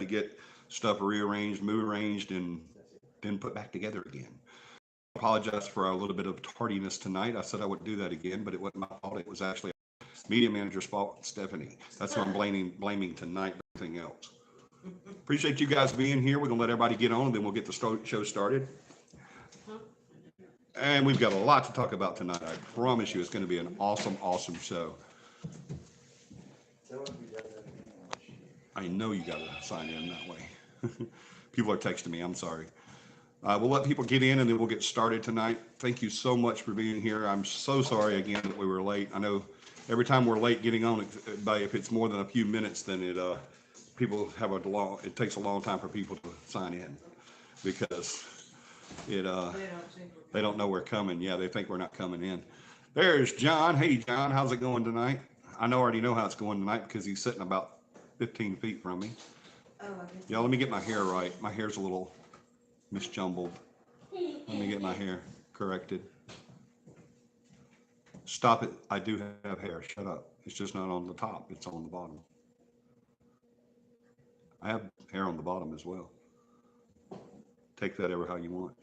to get stuff rearranged, rearranged, and then put back together again. I apologize for a little bit of tardiness tonight. I said I wouldn't do that again, but it wasn't my fault. It was actually media manager's fault, Stephanie. That's who I'm blaming tonight, but everything else. Appreciate you guys being here. We're going to let everybody get on, and then we'll get the show started. And we've got a lot to talk about tonight. I promise you it's going to be an awesome, awesome show. I know you got to sign in that way. People are texting me. I'm sorry. We'll let people get in, and then we'll get started tonight. Thank you so much for being here. I'm so sorry again that we were late. I know every time we're late getting on, if it's more than a few minutes, then people have it takes a long time for people to sign in because they don't know we're coming. Yeah, they think we're not coming in. There's John. Hey, John, how's it going tonight? I already know how it's going tonight because he's sitting about 15 feet from me. Yeah, let me get my hair right. My hair's a little misjumbled. Let me get my hair corrected. Stop it. I do have hair. Shut up. It's just not on the top. It's on the bottom. I have hair on the bottom as well. Take that ever how you want.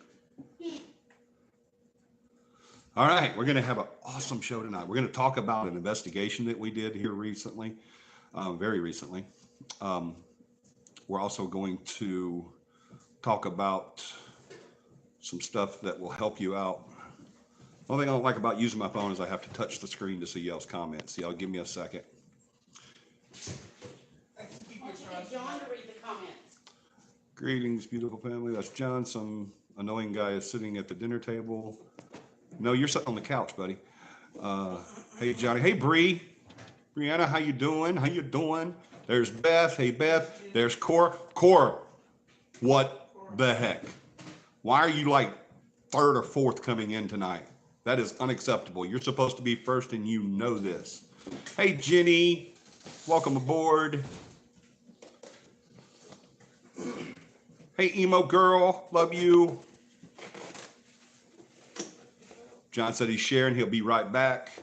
All right. We're going to have an awesome show tonight. We're going to talk about an investigation that we did here recently, very recently. We're also going to talk about some stuff that will help you out. The only thing I don't like about using my phone is I have to touch the screen to see y'all's comments. Y'all give me a second. I want you to John to read the comments. Greetings, beautiful family. That's John. Some annoying guy is sitting at the dinner table. No, you're sitting on the couch, buddy. Hey, Johnny. Hey, Bree. Brianna, how you doing? How you doing? There's Beth. Hey, Beth. There's Cora. Cora, what the heck? Why are you like third or fourth coming in tonight? That is unacceptable. You're supposed to be first, and you know this. Hey, Jenny. Welcome aboard. Hey, emo girl. Love you. John said he's sharing. He'll be right back.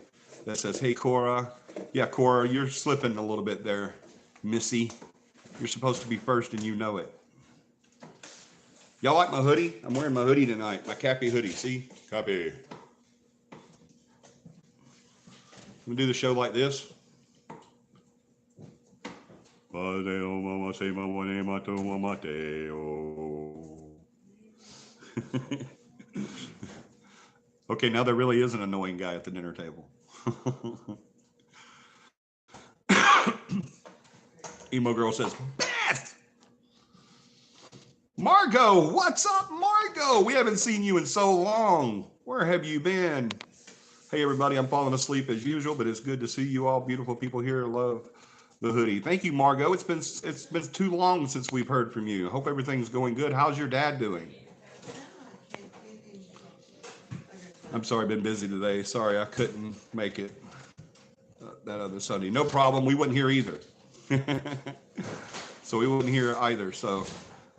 That says, hey, Cora. Yeah, Cora, you're slipping a little bit there, Missy. You're supposed to be first, and you know it. Y'all like my hoodie? I'm wearing my hoodie tonight, my CAPI hoodie. See? CAPI. I'm going to do the show like this. Okay, now there really is an annoying guy at the dinner table. Emo girl says, Beth! Margot, what's up, Margot? We haven't seen you in so long. Where have you been? Hey, everybody, I'm falling asleep as usual, but it's good to see you all beautiful people here. Love the hoodie. Thank you, Margot. It's been too long since we've heard from you. I hope everything's going good. How's your dad doing? I'm sorry, I've been busy today. Sorry, I couldn't make it that other Sunday. No problem. We wouldn't hear either. So we wouldn't hear either. So,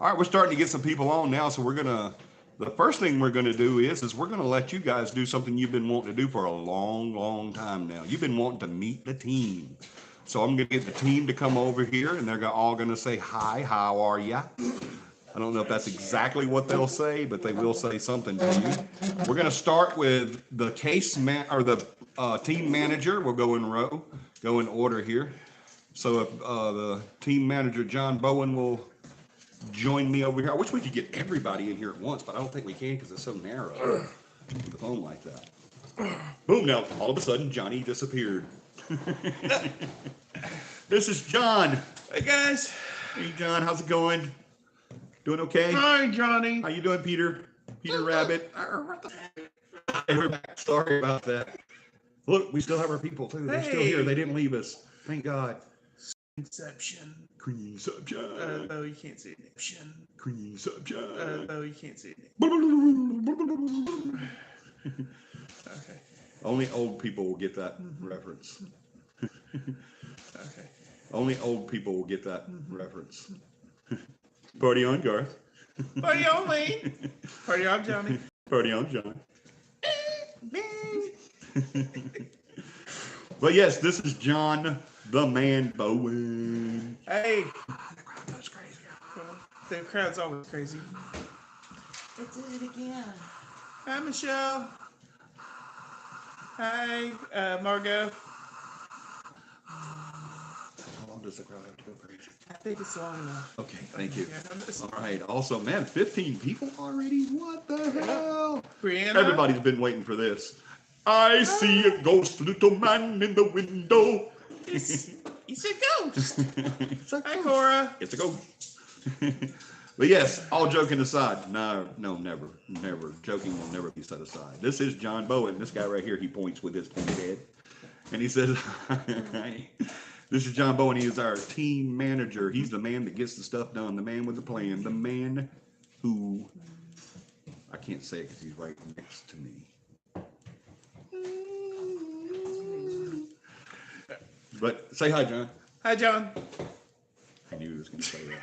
all right, we're starting to get some people on now. So the first thing we're going to do is we're going to let you guys do something you've been wanting to do for a long, long time now. You've been wanting to meet the team. So I'm going to get the team to come over here, and they're all going to say, hi, how are ya? I don't know if that's exactly what they'll say, but they will say something to you. We're going to start with the team manager. We'll go in order here. So if the team manager, John Bowen, will join me over here. I wish we could get everybody in here at once, but I don't think we can because it's so narrow with the phone like that. Boom, now all of a sudden Johnny disappeared. This is John. Hey, guys. Hey, John, how's it going? Doing okay? Hi, Johnny. How you doing, Peter? Peter Rabbit. Sorry about that. Look, we still have our people, too. They're still here. They didn't leave us. Thank God. Inception. Creamception. Oh, you can't see it. Creamception. Oh, you can't see it. Okay. Only old people will get that reference. Okay. Only old people will get that reference. Party on, Garth. Party on, Wayne. Party on, Johnny. Party on, John. But yes, this is John the Man Bowen. Hey. The crowd goes crazy out Cool. The crowd's always crazy. It did it again. Hi, Michelle. Hi, Margot. How long does the crowd have to go crazy? I think it's long enough. Okay, thank you. Yeah, I'm just- All right. Also, man, 15 people already? What the hell? Brianna. Everybody's been waiting for this. I see a ghost, little man in the window. It's a ghost. It's a Hi, ghost. Cora. It's a ghost. But yes, all joking aside, no, never. Joking will never be set aside. This is John Bowen. This guy right here, he points with his pointed head. And he says, this is John Bowen. He is our team manager. He's the man that gets the stuff done, the man with the plan, the man who, I can't say it because he's right next to me. But say hi, John. Hi, John. I knew he was going to say that.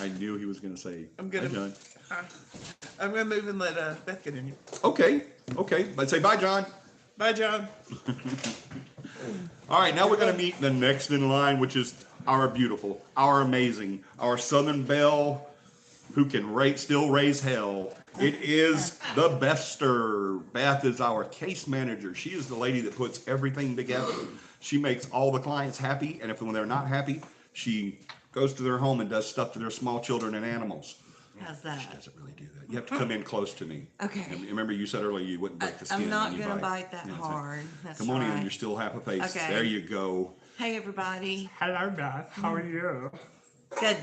I knew he was going to say, I'm gonna- hi, John. Hi. I'm going to move and let Beth get in here. Okay. But say bye, John. Bye, John. All right, now we're going to meet the next in line, which is our beautiful, our amazing, our Southern Belle, who can still raise hell. It is the Bester. Beth is our case manager. She is the lady that puts everything together. She makes all the clients happy, and when they're not happy, she goes to their home and does stuff to their small children and animals. How's She that? doesn't really do that. You have to come in close to me. Okay. And remember, you said earlier you wouldn't break the skin. I'm not when you gonna bite that Yeah, that's right. hard. That's Come on in. right. You're still half a face. Okay. There you go. Hey, everybody. Hello, Beth. How are you? Good.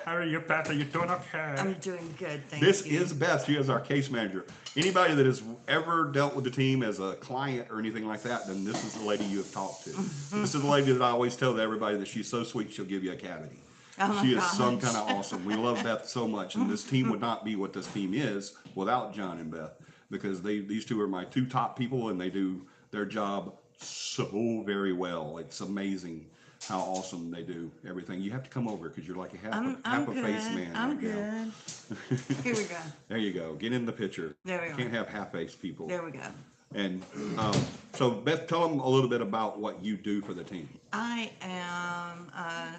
How are you, Beth? Are you doing okay? I'm doing good. Thank This you. is Beth. She is our case manager. Anybody that has ever dealt with the team as a client or anything like that, then this is the lady you have talked to. This is the lady that I always tell everybody that she's so sweet she'll give you a cavity. Oh my She is some gosh. kind of awesome. We love Beth so much, and this team would not be what this team is without John and Beth, because these two are my two top people, and they do their job so very well. It's amazing how awesome they do everything. You have to come over because you're like a I'm half a good. face man. I'm right now. good. Here we go. There you go. Get in the picture. There we are. Can't have half-faced people. There we go. And so, Beth, tell them a little bit about what you do for the team. I am,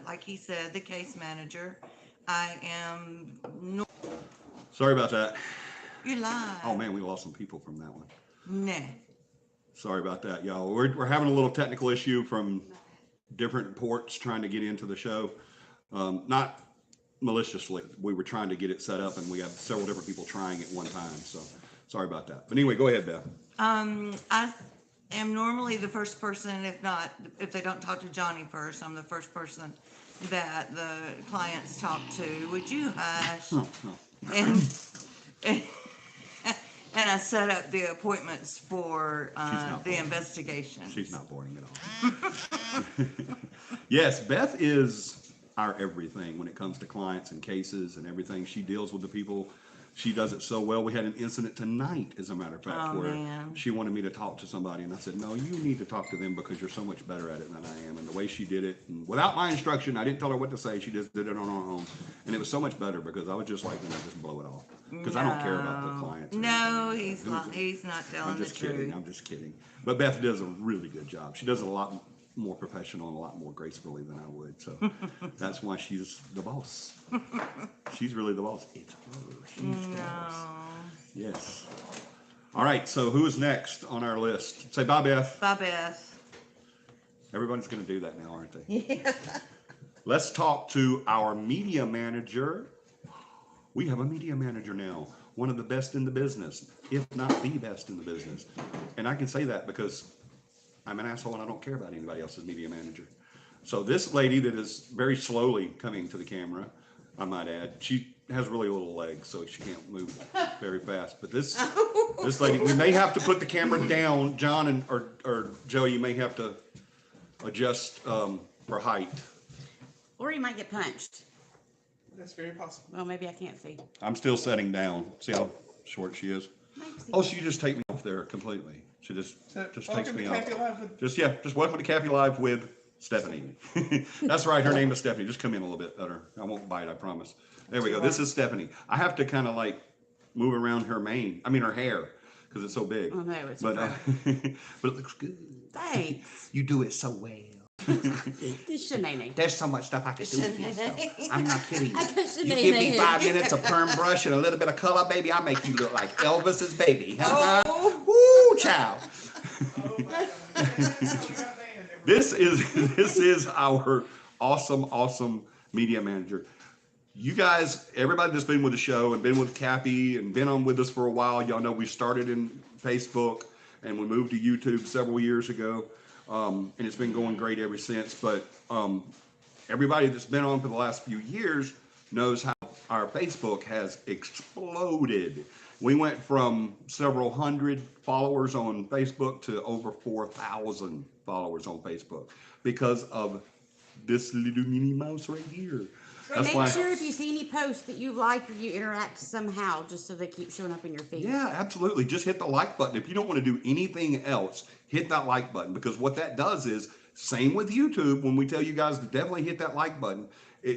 like he said, the case manager. I am. Sorry about that. You're live. Oh man, we lost some people from that one. Nah. Sorry about that, y'all. We're having a little technical issue from different ports trying to get into the show. Not maliciously. We were trying to get it set up, and we have several different people trying at one time. So sorry about that. But anyway, go ahead, Beth. I am normally the first person, if they don't talk to Johnny first, I'm the first person that the clients talk to. Would you hush? No. And I set up the appointments for not the boring. investigation. She's not boring at all. Yes, Beth is our everything when it comes to clients and cases and everything. She deals with the people. She does it so well. We had an incident tonight, as a matter of fact, Oh, where man. she wanted me to talk to somebody, and I said, no, you need to talk to them because you're so much better at it than I am. And the way she did it, and without my instruction, I didn't tell her what to say. She just did it on her own. And it was so much better because I was just like, just blow it off. Because I don't care about the clients. or No, anything. he's not. He's not telling I'm the just kidding. truth. I'm just kidding. But Beth does a really good job. She does it a lot more professional and a lot more gracefully than I would. So that's why she's the boss. She's really the boss. It's her. She's the boss. Yes. All right. So who is next on our list? Say bye, Beth. Bye, Beth. Everyone's going to do that now, aren't they? Yeah. Let's talk to our media manager. We have a media manager now, one of the best in the business, if not the best in the business. And I can say that because I'm an asshole and I don't care about anybody else's media manager. So this lady that is very slowly coming to the camera, I might add, she has really little legs, so she can't move very fast. But this lady, we may have to put the camera down. John or Joe, you may have to adjust for height. Or you might get punched. That's very possible. Well, maybe I can't see. I'm still setting down. See how short she is? Oh, she just take me off there completely. She just takes Welcome me to off. CAPI Live with Just welcome to CAPI Live with Stephanie. That's right, her name is Stephanie. Just come in a little bit better. I won't bite, I promise. There we go. This is Stephanie. I have to kind of like move around her hair, because it's so big. Oh, no, it's But fine. but it looks good. Thanks. You do it so well. This shenanigan. There's so much stuff I could do with these, though. I'm not kidding you. I got You give me shenanigans. 5 minutes of perm brush and a little bit of color, baby, I'll make you look like Elvis's baby. Oh. Woo, child. This is our awesome media manager. You guys, everybody that's been with the show and been with CAPI and been on with us for a while, y'all know we started in Facebook and we moved to YouTube several years ago. And it's been going great ever since. But everybody that's been on for the last few years knows how our Facebook has exploded. We went from several hundred followers on Facebook to over 4,000 followers on Facebook because of this little mini mouse right here. And make sure if you see any posts that you like or you interact somehow, just so they keep showing up in your feed. Yeah, absolutely. Just hit the like button. If you don't want to do anything else, hit that like button, because what that does is, same with YouTube, when we tell you guys to definitely hit that like button,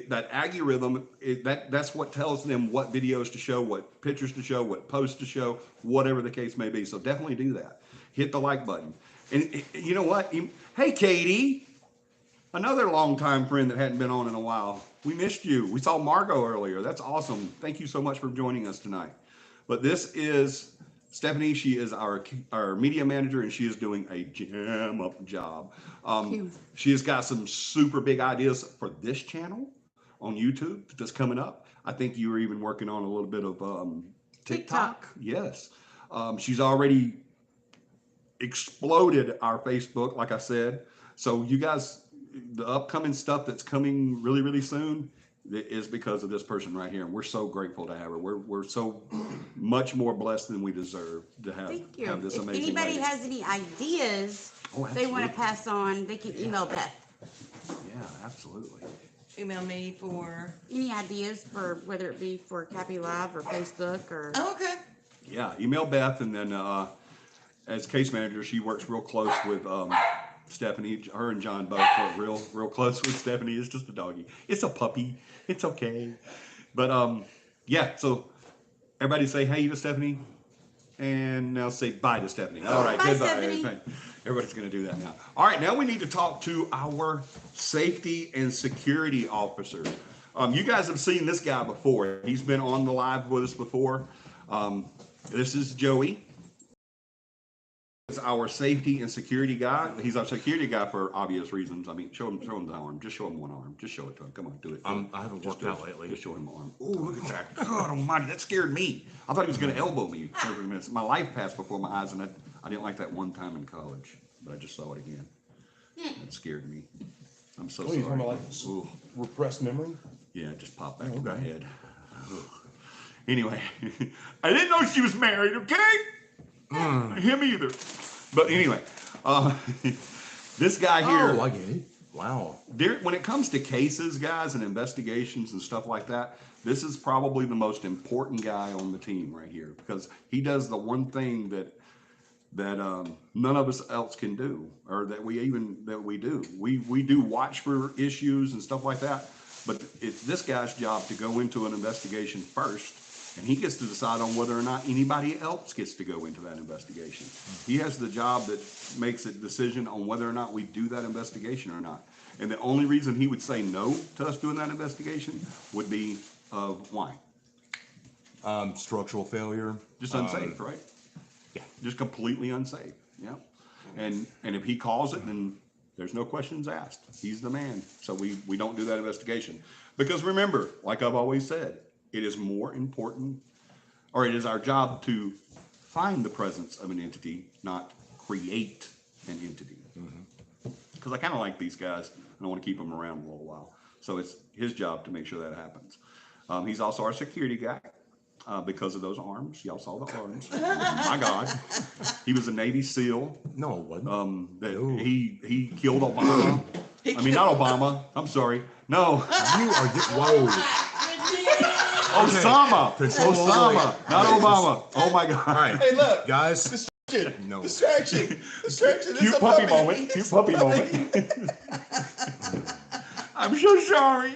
that algorithm, that's what tells them what videos to show, what pictures to show, what posts to show, whatever the case may be. So definitely do that. Hit the like button. And you know what? Hey, Katie, another longtime friend that hadn't been on in a while. We missed you. We saw Margot earlier. That's awesome. Thank you so much for joining us tonight. But this is Stephanie. She is our media manager, and she is doing a jam-up job. She has got some super big ideas for this channel on YouTube that's coming up. I think you were even working on a little bit of TikTok. Yes. She's already exploded our Facebook, like I said. So you guys, the upcoming stuff that's coming really soon is because of this person right here, and we're so grateful to have her. We're so much more blessed than we deserve to have this If amazing anybody lady. has any ideas they want to pass on, they can email Beth. Yeah, absolutely. Email me for. Any ideas for whether it be for CAPI Live or Facebook or. Oh, okay. Yeah, email Beth, and then as case manager, she works real close with Stephanie. Her and John both work real close with Stephanie. It's just a doggy. It's a puppy. It's okay. But yeah, so everybody say hey to Stephanie, and now say bye to Stephanie. All right, Bye, goodbye. Stephanie. Everybody's going to do that now. All right, now we need to talk to our safety and security officer. You guys have seen this guy before. He's been on the live with us before. This is Joey. He's our safety and security guy. He's our security guy for obvious reasons. I mean, show him the arm. Just show him one arm. Just show it to him. Come on, do it. I haven't worked out lately. Just show him the arm. Oh, look at that. God almighty, that scared me. I thought he was going to elbow me every minute. My life passed before my eyes, and I didn't like that one time in college, but I just saw it again. It scared me. I'm so sorry. You're talking about like Ooh. repressed memory? Yeah, it just popped back in my head. Ugh. Anyway, I didn't know she was married, okay? Him either. But anyway, this guy here. Oh, I get it. Wow. When it comes to cases, guys, and investigations and stuff like that, this is probably the most important guy on the team right here, because he does the one thing that none of us else can do, or that we do. We do watch for issues and stuff like that, but it's this guy's job to go into an investigation first, and he gets to decide on whether or not anybody else gets to go into that investigation. He has the job that makes a decision on whether or not we do that investigation or not. And the only reason he would say no to us doing that investigation would be why? Structural failure. Just unsafe, right? Yeah. Just completely unsafe. Yeah. And if he calls it, then there's no questions asked. He's the man. So we don't do that investigation. Because remember, like I've always said, it is more important, or it is our job to find the presence of an entity, not create an entity. Because I kind of like these guys, and I want to keep them around a little while. So it's his job to make sure that happens. He's also our security guy. Because of those arms. Y'all saw the arms. My God. He was a Navy SEAL. No, it wasn't. He killed Obama. I mean, not Obama. I'm sorry. No. You are whoa. Osama. Osama. Not Okay. Obama. Oh my God. All right. Hey, look. Guys. Distraction. No. Distraction. Distraction. Cute It's a puppy moment. Cute puppy moment. I'm so sorry.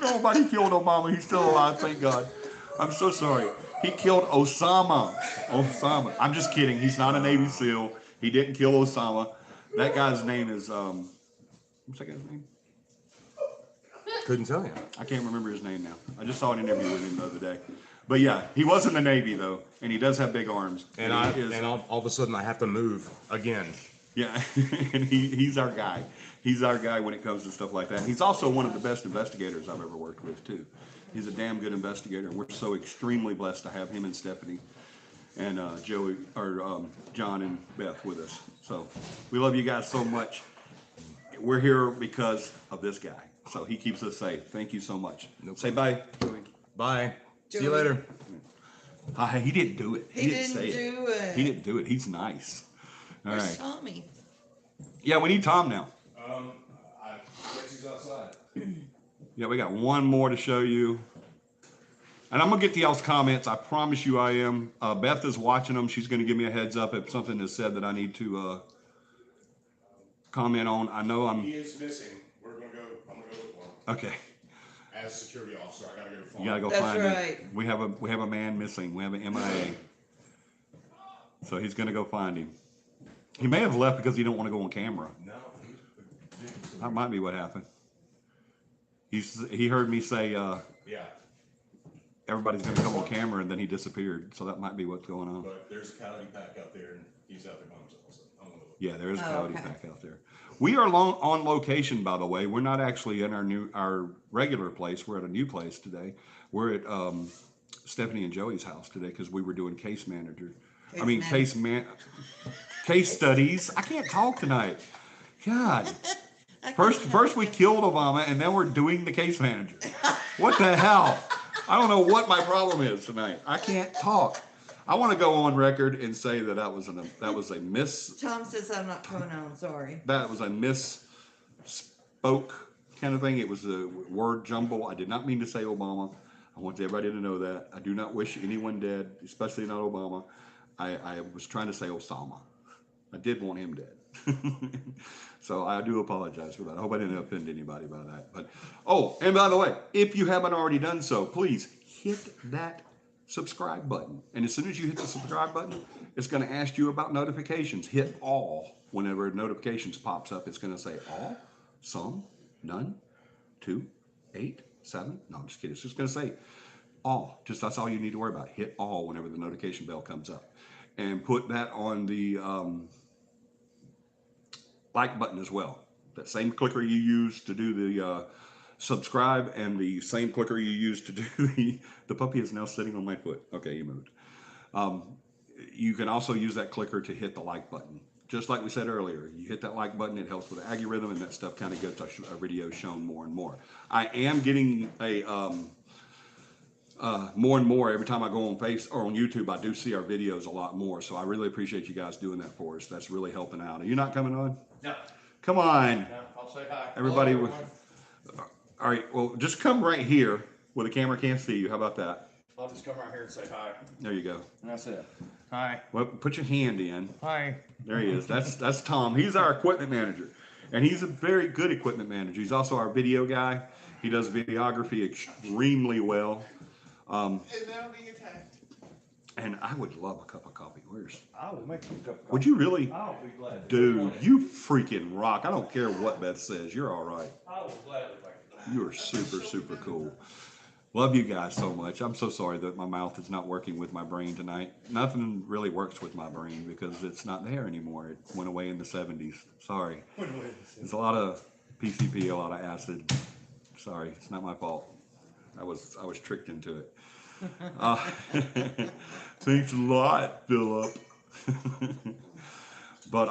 Nobody killed Obama. He's still alive, thank God. I'm so sorry. He killed Osama. Osama. I'm just kidding. He's not a Navy SEAL. He didn't kill Osama. That guy's name is What's that guy's name? Couldn't tell you. I can't remember his name now. I just saw an interview with him the other day. But yeah, he was in the Navy though, and he does have big arms. And all of a sudden I have to move again. Yeah, and he's our guy. He's our guy when it comes to stuff like that. He's also one of the best investigators I've ever worked with too. He's a damn good investigator. We're so extremely blessed to have him and Stephanie and John and Beth with us. So we love you guys so much. We're here because of this guy. So he keeps us safe. Thank you so much. Say bye. Bye. See you Joey. later. Hi, he didn't do it. He didn't say didn't do it. He didn't do it. He's nice. All Where's right. Tommy? Yeah, we need Tom now. I guess he's outside. Yeah, we got one more to show you. And I'm going to get to y'all's comments. I promise you I am. Beth is watching them. She's going to give me a heads up if something is said that I need to comment on. I know He is missing. I'm gonna go look for him. Okay. As a security officer, I gotta go find You got to go That's find him. right. We have a man missing. We have an MIA. So he's going to go find him. He may have left because he don't want to go on camera. No, That might be what happened. He heard me say yeah, everybody's going to come on camera, and then he disappeared. So that might be what's going on. but there's a coyote pack out there, and he's out there by himself. So I'm gonna look. Yeah, there is a Oh, coyote okay. pack out there. We are on location, by the way. We're not actually in our regular place. We're at a new place today. We're at Stephanie and Joey's house today because we were doing case studies. I can't talk tonight. God. First we killed Obama, and then we're doing the case manager. What the hell? I don't know what my problem is tonight. I can't talk. I want to go on record and say that that was a miss. Tom says I'm not coming on. Sorry. That was a misspoke kind of thing. It was a word jumble. I did not mean to say Obama. I want everybody to know that. I do not wish anyone dead, especially not Obama. I was trying to say Osama. I did want him dead. So I do apologize for that. I hope I didn't offend anybody by that. But and by the way, if you haven't already done so, please hit that subscribe button. And as soon as you hit the subscribe button, it's going to ask you about notifications. Hit all whenever notifications pops up. It's going to say all, some, none, 2, 8, 7. No, I'm just kidding. It's just going to say all. Just that's all you need to worry about. Hit all whenever the notification bell comes up, and put that on the like button as well. That same clicker you use to do the subscribe, and the same clicker you use to do the puppy is now sitting on my foot. Okay, you moved. You can also use that clicker to hit the like button. Just like we said earlier, you hit that like button, it helps with the algorithm, and that stuff kind of gets our videos shown more and more. I am getting a more and more every time I go on on YouTube. I do see our videos a lot more, so I really appreciate you guys doing that for us. That's really helping out. Are you not coming on? No. Come on, No, I'll say hi. everybody. Hello, All right, well, just come right here where the camera can't see you. How about that? I'll just come right here and say hi. There you go. And that's it. Hi. Well, put your hand in. Hi. There he is. That's Tom. He's our equipment manager, and he's a very good equipment manager. He's also our video guy. He does videography extremely well. And now being attacked. And I would love a cup of coffee. I will make you a cup of coffee. Would you really? I'll be glad. Dude, you freaking rock. I don't care what Beth says. You're all right. I will gladly make it. You are super, super cool. Love you guys so much. I'm so sorry that my mouth is not working with my brain tonight. Nothing really works with my brain because it's not there anymore. It went away in the 70s. Sorry. There's a lot of PCP, a lot of acid. Sorry, it's not my fault. I was tricked into it. Thanks a lot, Philip. But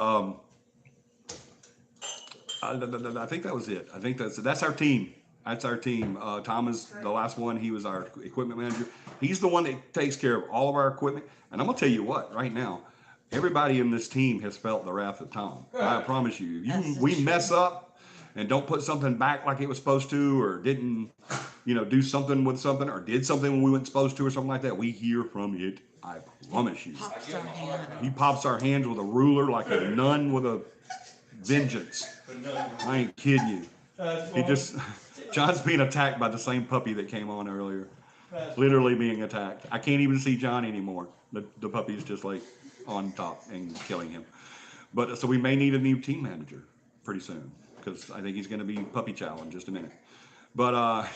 I think that was it. I think that's our team. That's our team. Tom is the last one. He was our equipment manager. He's the one that takes care of all of our equipment. And I'm gonna tell you what, right now, everybody in this team has felt the wrath of Tom. I promise you. We mess up and don't put something back like it was supposed to, or didn't, do something with something, or did something when we weren't supposed to, or something like that. We hear from it. I promise you. Pops our hand. He pops our hands with a ruler like a nun with a vengeance. I ain't kidding you. John's being attacked by the same puppy that came on earlier. Literally being attacked. I can't even see John anymore. The puppy's just like on top and killing him. But so we may need a new team manager pretty soon. because I think he's going to be puppy chow in just a minute. But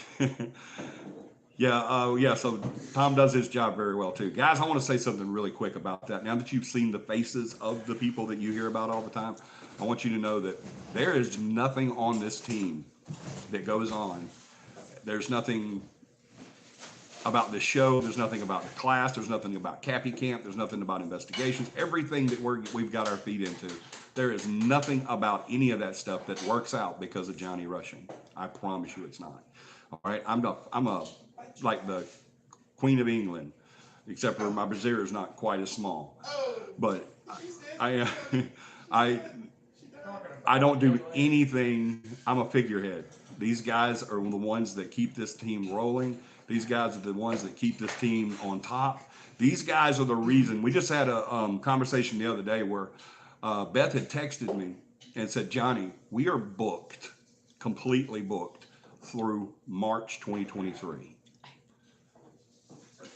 yeah. So Tom does his job very well too. Guys, I want to say something really quick about that. Now that you've seen the faces of the people that you hear about all the time, I want you to know that there is nothing on this team that goes on. There's nothing about this show. There's nothing about the class. There's nothing about CAPI camp. There's nothing about investigations. Everything that we've got our feet into. There is nothing about any of that stuff that works out because of Johnny rushing. I promise you, it's not. All right, I'm like the Queen of England, except for my brassiere is not quite as small. But I don't do anything. I'm a figurehead. These guys are the ones that keep this team rolling. These guys are the ones that keep this team on top. These guys are the reason. We just had a conversation the other day where Beth had texted me and said, Johnny, we are booked, completely booked through March 2023.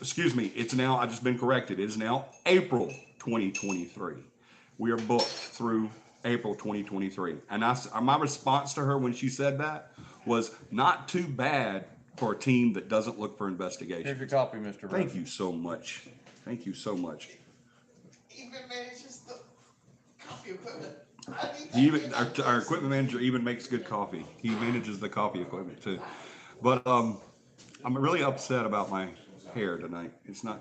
Excuse me, it's now, I've just been corrected. It is now April 2023. We are booked through April 2023. And my response to her when she said that was not too bad for a team that doesn't look for investigation. Here's your copy, Mr. Thank you so much. Thank you so much. Even manages the coffee equipment. I mean, He even, our equipment manager even makes good coffee. He manages the coffee equipment too. But I'm really upset about my hair tonight. It's not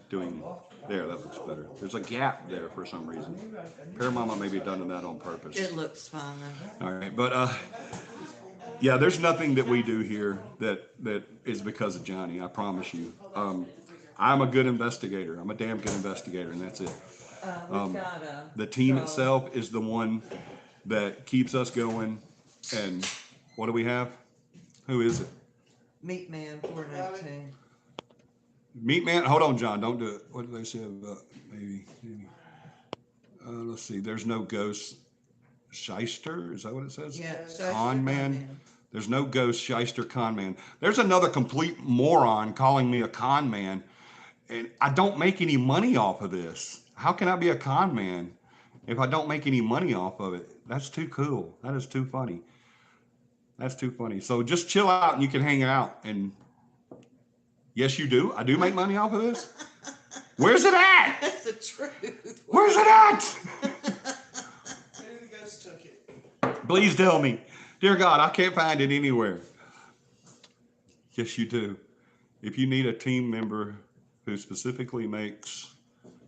doing, there, that looks better. There's a gap there for some reason. Paramama may be done that on purpose. It looks fine. All right, but yeah, there's nothing that we do here that is because of Johnny. I promise you. I'm a good investigator. I'm a damn good investigator, and that's it. We've got The team itself is the one that keeps us going. And what do we have? Who is it? Meat Man 419. Meat Man. Hold on, John. Don't do it. What did they say about maybe? Let's see. There's no ghost shyster. Is that what it says? Yeah. Con man. There's no ghost shyster con man. There's another complete moron calling me a con man, and I don't make any money off of this. How can I be a con man if I don't make any money off of it? That's too cool. That is too funny. That's too funny. So just chill out and you can hang out. And yes, you do. I do make money off of this. Where's it at? That's the truth. Where's it at? the ghost took it. Please tell me. Dear God, I can't find it anywhere. Yes, you do. If you need a team member who specifically makes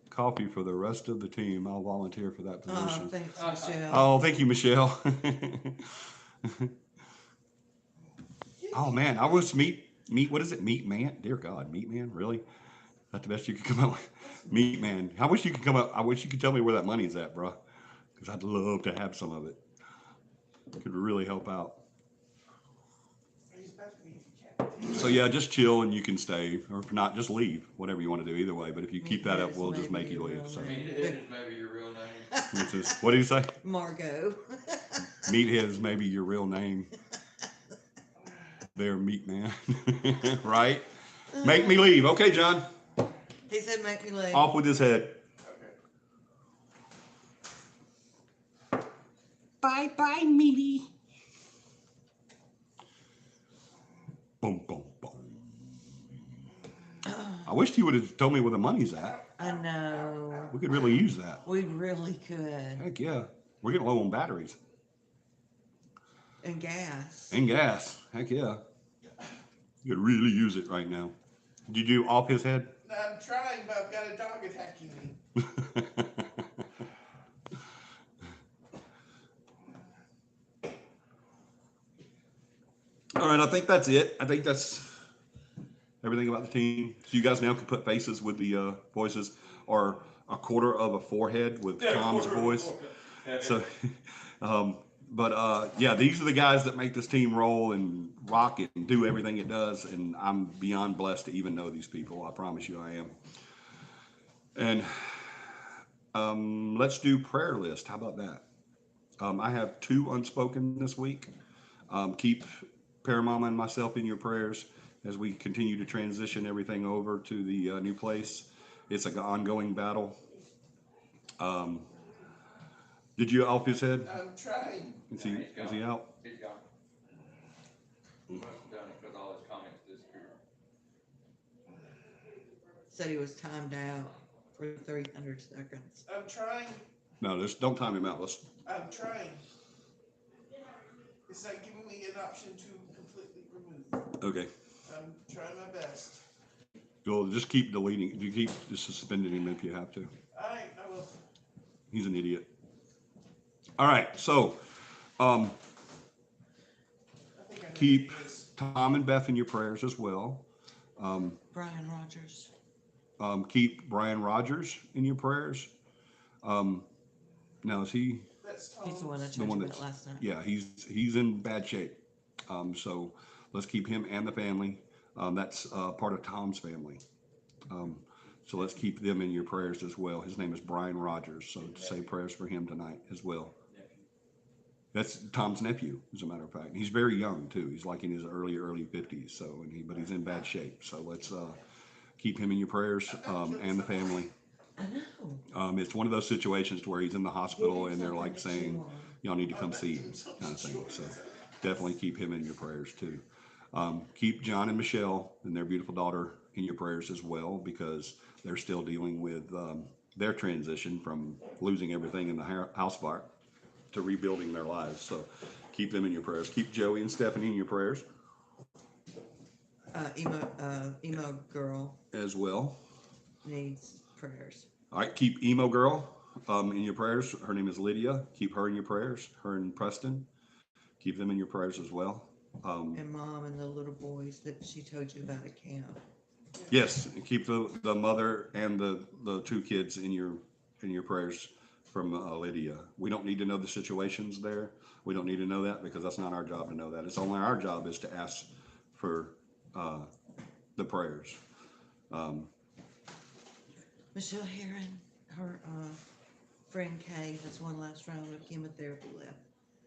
coffee for the rest of the team, I'll volunteer for that Oh, position. thanks, Michelle. Oh, thank you, Michelle. Oh man, I was meat. What is it? Meat Man? Dear God, Meat Man? Really? That's the best you could come up with? Meat Man. I wish you could come up. I wish you could tell me where that money's at, bro. Because I'd love to have some of it. It could really help out. So yeah, just chill and you can stay, or if not, just leave. Whatever you want to do, either way. But if you keep that up, we'll just make you leave. So, Maybe your real name. which is, what do you say? Margot. Meathead is maybe your real name. There, Meat Man. Right? Make me leave. Okay, John. He said make me leave. Off with his head. Bye bye, meaty. Boom, boom, boom. I wish you would have told me where the money's at. I know. We could really use that. We really could. Heck yeah. We're getting low on batteries And gas. and gas. Heck yeah. You could really use it right now. Did you do off his head? I'm trying, but I've got a dog attacking me. All right, I think that's it. I think that's everything about the team. So you guys now can put faces with the voices, or a quarter of a forehead with Tom's voice. So, yeah, these are the guys that make this team roll and rock it and do everything it does. And I'm beyond blessed to even know these people. I promise you I am. And let's do prayer list. How about that? I have 2 unspoken this week. Keep Paramama and myself in your prayers as we continue to transition everything over to the new place. It's an ongoing battle. Did you off his head? I'm trying. Is he out? He's gone. Must have done it because all his comments disappeared. Said he was timed out for 300 seconds. I'm trying. No, don't time him out. I'm trying. It's not giving me an option to completely remove. Okay. I'm trying my best. You'll just keep deleting. You keep just suspending him if you have to. I will. He's an idiot. All right. So, I think I know keep what it is. Tom and Beth in your prayers as well. Brian Rogers. Keep Brian Rogers in your prayers. Now is he? That's Tom. He's the one I The told one you about that's last night. yeah. He's in bad shape. So let's keep him and the family. That's part of Tom's family. So let's keep them in your prayers as well. His name is Brian Rogers. So say prayers for him tonight as well. That's Tom's nephew, as a matter of fact. He's very young too. He's like in his early 50s. So, but he's in bad shape. So let's keep him in your prayers and the family. I know. It's one of those situations where he's in the hospital and they're like saying, y'all need to come see him, kind of thing. So definitely keep him in your prayers too. Keep John and Michelle and their beautiful daughter in your prayers as well, because they're still dealing with their transition from losing everything in the house fire to rebuilding their lives. So keep them in your prayers. Keep Joey and Stephanie in your prayers Emo girl as well. needs prayers. All right, keep Emo Girl in your prayers. Her name is Lydia. Keep her in your prayers. Her and Preston. Keep them in your prayers as well. And mom and the little boys that she told you about at camp. Yes, and keep the mother and the two kids in your prayers from Lydia. We don't need to know the situations there. We don't need to know that because that's not our job to know that. It's only our job is to ask for the prayers. Michelle Heron, her friend Kay has one last round of chemotherapy left.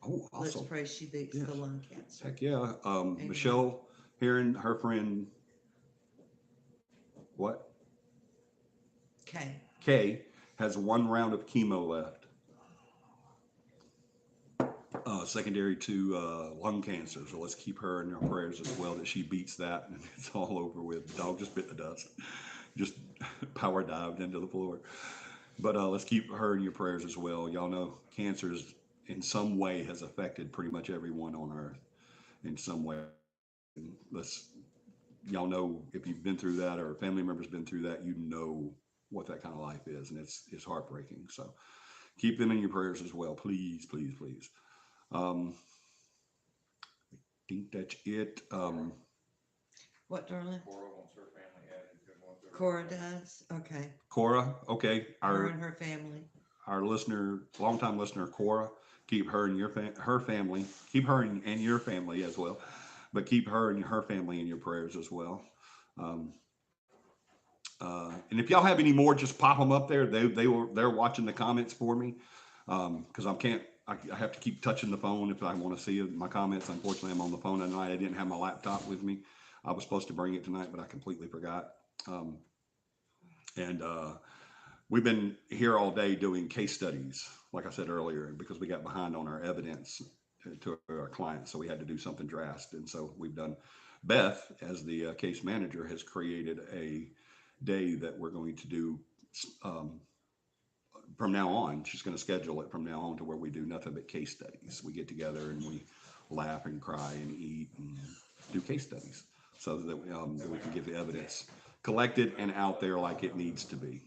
Oh, Let's awesome. pray she beats Yes. the lung cancer. Heck yeah. Michelle Heron, her friend, what? Kay has one round of chemo left. Secondary to lung cancer. So let's keep her in our prayers as well, that she beats that and it's all over with. The dog just bit the dust, just power dived into the floor. But let's keep her in your prayers as well. Y'all know cancer is in some way has affected pretty much everyone on earth in some way. And y'all know if you've been through that or a family member's been through that, you know what that kind of life is, and it's heartbreaking. So keep them in your prayers as well, please, please, please. I think that's it. What, darling? Cora wants her family added to one of their- Cora does? Okay. Cora, okay, Her and her family. our listener, longtime listener, Cora, keep her and her family, keep her and your family as well, but keep her and her family in your prayers as well. And if y'all have any more, just pop them up there. They're watching the comments for me because I have to keep touching the phone if I want to see my comments. Unfortunately, I'm on the phone tonight. I didn't have my laptop with me. I was supposed to bring it tonight, but I completely forgot. We've been here all day doing case studies, like I said earlier, because we got behind on our evidence to our clients. So we had to do something drastic. And so we've done, Beth, as the case manager, has created a day that we're going to do from now on. She's going to schedule it from now on to where we do nothing but case studies. We get together and we laugh and cry and eat and do case studies so that we can get the evidence collected and out there like it needs to be.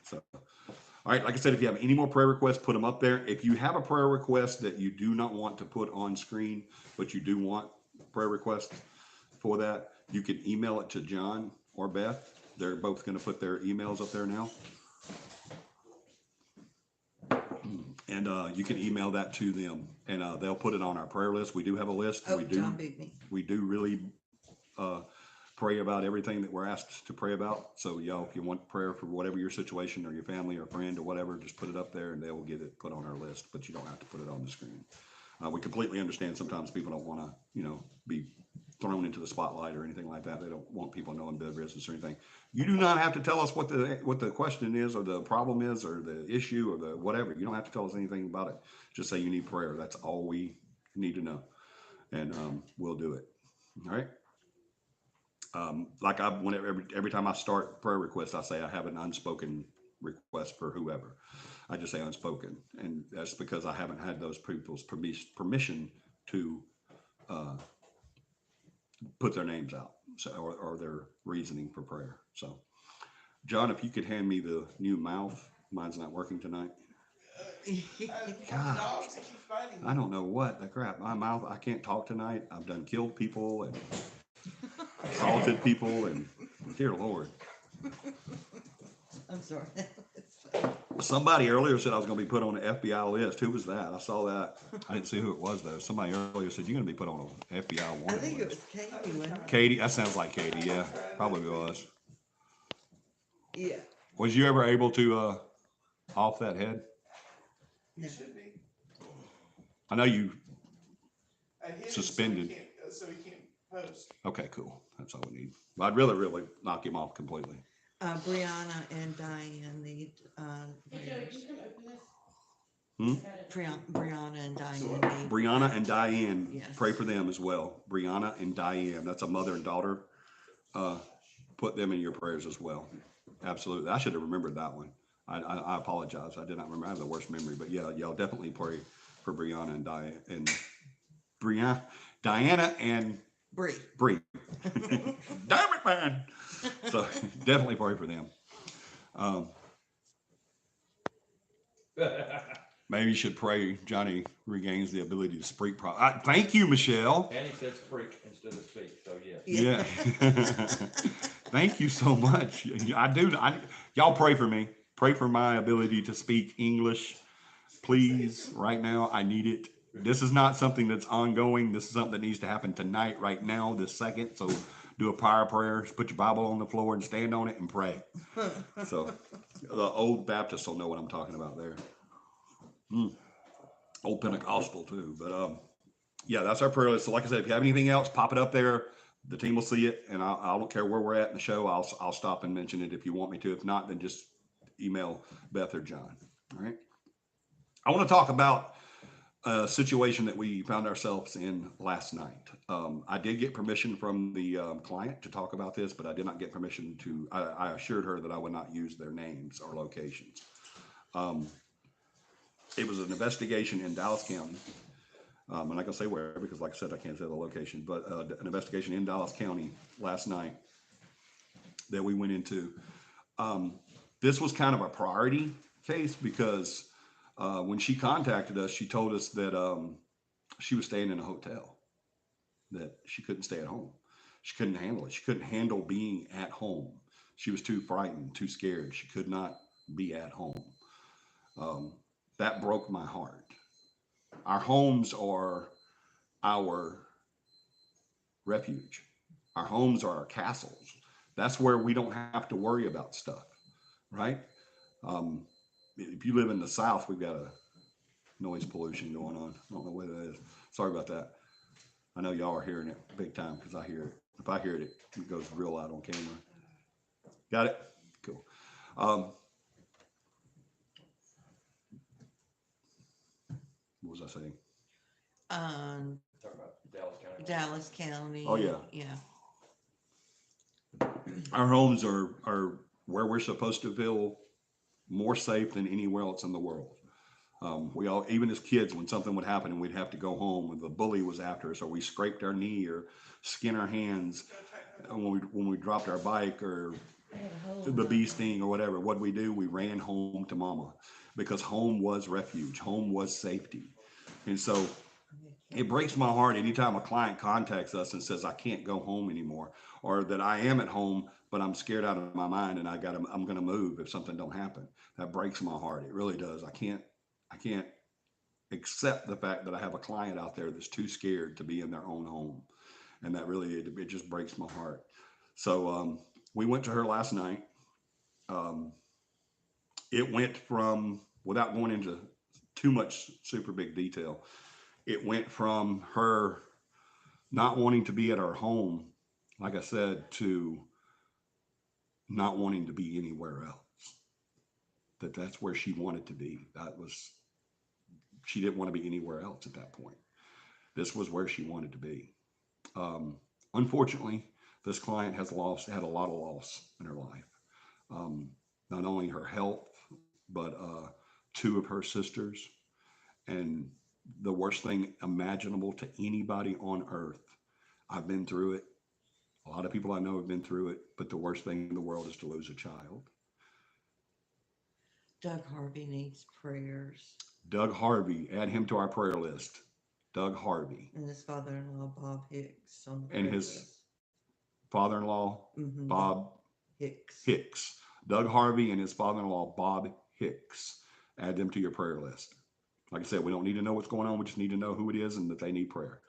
So, all right, like I said, if you have any more prayer requests, put them up there. If you have a prayer request that you do not want to put on screen, but you do want prayer requests for that, you can email it to John or Beth. They're both going to put their emails up there now. And you can email that to them and they'll put it on our prayer list. We do have a list. Oh, John beat me. We do really pray about everything that we're asked to pray about. So y'all, if you want prayer for whatever your situation or your family or friend or whatever, just put it up there and they will get it put on our list, but you don't have to put it on the screen. We completely understand sometimes people don't want to, be thrown into the spotlight or anything like that. They don't want people knowing their business or anything. You do not have to tell us what the question is or the problem is or the issue or the whatever. You don't have to tell us anything about it. Just say you need prayer. That's all we need to know, and we'll do it. All right. Like whenever every time I start prayer requests, I say I have an unspoken request for whoever. I just say unspoken, and that's because I haven't had those people's permission to put their names out, so or their reasoning for prayer. So, John, if you could hand me the new mouth, mine's not working tonight. God, Dogs that keep fighting. I don't know what the crap. My mouth, I can't talk tonight. I've done killed people and assaulted people, and dear Lord. I'm sorry. Somebody earlier said I was going to be put on the FBI list. Who was that? I saw that. I didn't see who it was though. Somebody earlier said you're going to be put on an FBI I wanted think it list. was Katie, wasn't it? Katie, that sounds like Katie. Yeah, probably was. Yeah. Was you ever able to off that head? He should be. I know you. I hit him Suspended. so he can't post. Okay, cool. That's all we need. I'd really knock him off completely. Brianna and Diane need, prayers. Hmm? Brianna and Diane need. Brianna and Diane, Yes. pray for them as well. Brianna and Diane, that's a mother and daughter. Put them in your prayers as well. Absolutely. I should have remembered that one. I apologize. I did not remember. I have the worst memory, but yeah, y'all definitely pray for Brianna and Diane and Diana and Bree. Bree. Damn it, man. So definitely pray for them. Maybe you should pray Johnny regains the ability to speak. Thank you, Michelle. And he says freak instead of speak, so yes. Yeah. Thank you so much. I do. Y'all pray for me. Pray for my ability to speak English. Please, right now, I need it. This is not something that's ongoing. This is something that needs to happen tonight, right now, this second. So do a power prayer, put your Bible on the floor and stand on it and pray. So the old Baptists will know what I'm talking about there. Old Pentecostal too. But yeah, that's our prayer list. So like I said, if you have anything else, pop it up there. The team will see it, and I don't care where we're at in the show. I'll stop and mention it if you want me to. If not, then just email Beth or John. All right. I want to talk about a situation that we found ourselves in last night. I did get permission from the client to talk about this, but I did not get permission to. I assured her that I would not use their names or locations. It was an investigation in Dallas County. I'm not gonna say where because, like I said, I can't say the location, but an investigation in Dallas County last night that we went into. This was kind of a priority case because when she contacted us, she told us that she was staying in a hotel, that she couldn't stay at home. She couldn't handle it. She couldn't handle being at home. She was too frightened, too scared. She could not be at home. That broke my heart. Our homes are our refuge. Our homes are our castles. That's where we don't have to worry about stuff, right? If you live in the South, we've got a noise pollution going on. I don't know what it is. Sorry about that. I know y'all are hearing it big time because I hear it. If I hear it, it goes real loud on camera. Got it? Cool. What was I saying? Talking about Dallas County. Dallas County. Oh, yeah. Yeah. Our homes are where we're supposed to feel more safe than anywhere else in the world. We all, even as kids, when something would happen and we'd have to go home, when the bully was after us, or we scraped our knee or skinned our hands, when we dropped our bike or the bee sting or whatever, what we do? We ran home to mama because home was refuge, home was safety. And so it breaks my heart anytime a client contacts us and says, I can't go home anymore, or that I am at home, but I'm scared out of my mind and I'm going to move if something don't happen. That breaks my heart. It really does. I can't accept the fact that I have a client out there that's too scared to be in their own home. And that really, it just breaks my heart. So we went to her last night. It went from, without going into too much super big detail, it went from her not wanting to be at our home, like I said, to not wanting to be anywhere else. That's where she wanted to be. She didn't want to be anywhere else at that point. This was where she wanted to be. Unfortunately, this client had a lot of loss in her life. Not only her health, but two of her sisters. And the worst thing imaginable to anybody on earth. I've been through it. A lot of people I know have been through it, but the worst thing in the world is to lose a child. Doug Harvey needs prayers. Doug Harvey, add him to our prayer list. Doug Harvey. And his father-in-law, Bob Hicks, on the And prayer his list. father-in-law, Mhm. Bob Hicks. Doug Harvey and his father-in-law, Bob Hicks. Add them to your prayer list. Like I said, we don't need to know what's going on. We just need to know who it is and that they need prayer.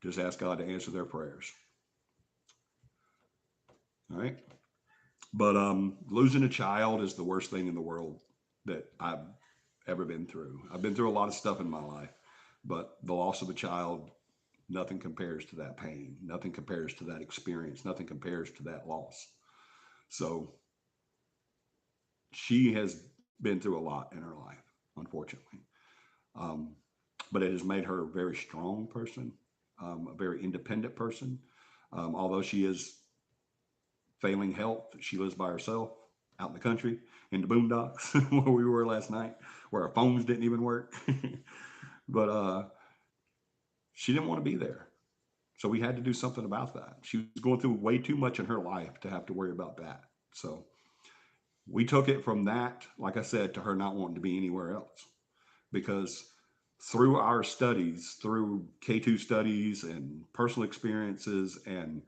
Just ask God to answer their prayers. All right. But losing a child is the worst thing in the world that I've ever been through. I've been through a lot of stuff in my life, but the loss of a child, nothing compares to that pain. Nothing compares to that experience. Nothing compares to that loss. So she has been through a lot in her life, unfortunately. But it has made her a very strong person, a very independent person. Although she is failing health, she lives by herself out in the country, in the boondocks, where we were last night, where our phones didn't even work. But she didn't want to be there. So we had to do something about that. She was going through way too much in her life to have to worry about that. So we took it from that, like I said, to her not wanting to be anywhere else. Because through our studies, through K2 studies and personal experiences and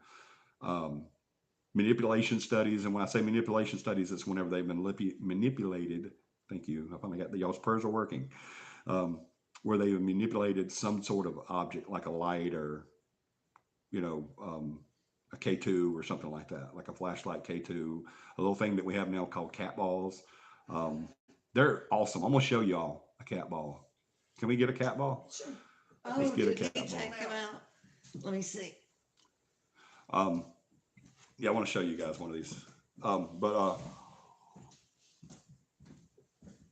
manipulation studies, and when I say manipulation studies, it's whenever they've been manipulated. Thank you. I finally got y'all's prayers are working. Where they have manipulated some sort of object, like a light or, a K2 or something like that, like a flashlight K2, a little thing that we have now called cat balls. They're awesome. I'm gonna show y'all a cat ball. Can we get a cat ball? Sure. Let's get a did cat he ball. take him out? Let me see. Yeah, I want to show you guys one of these. But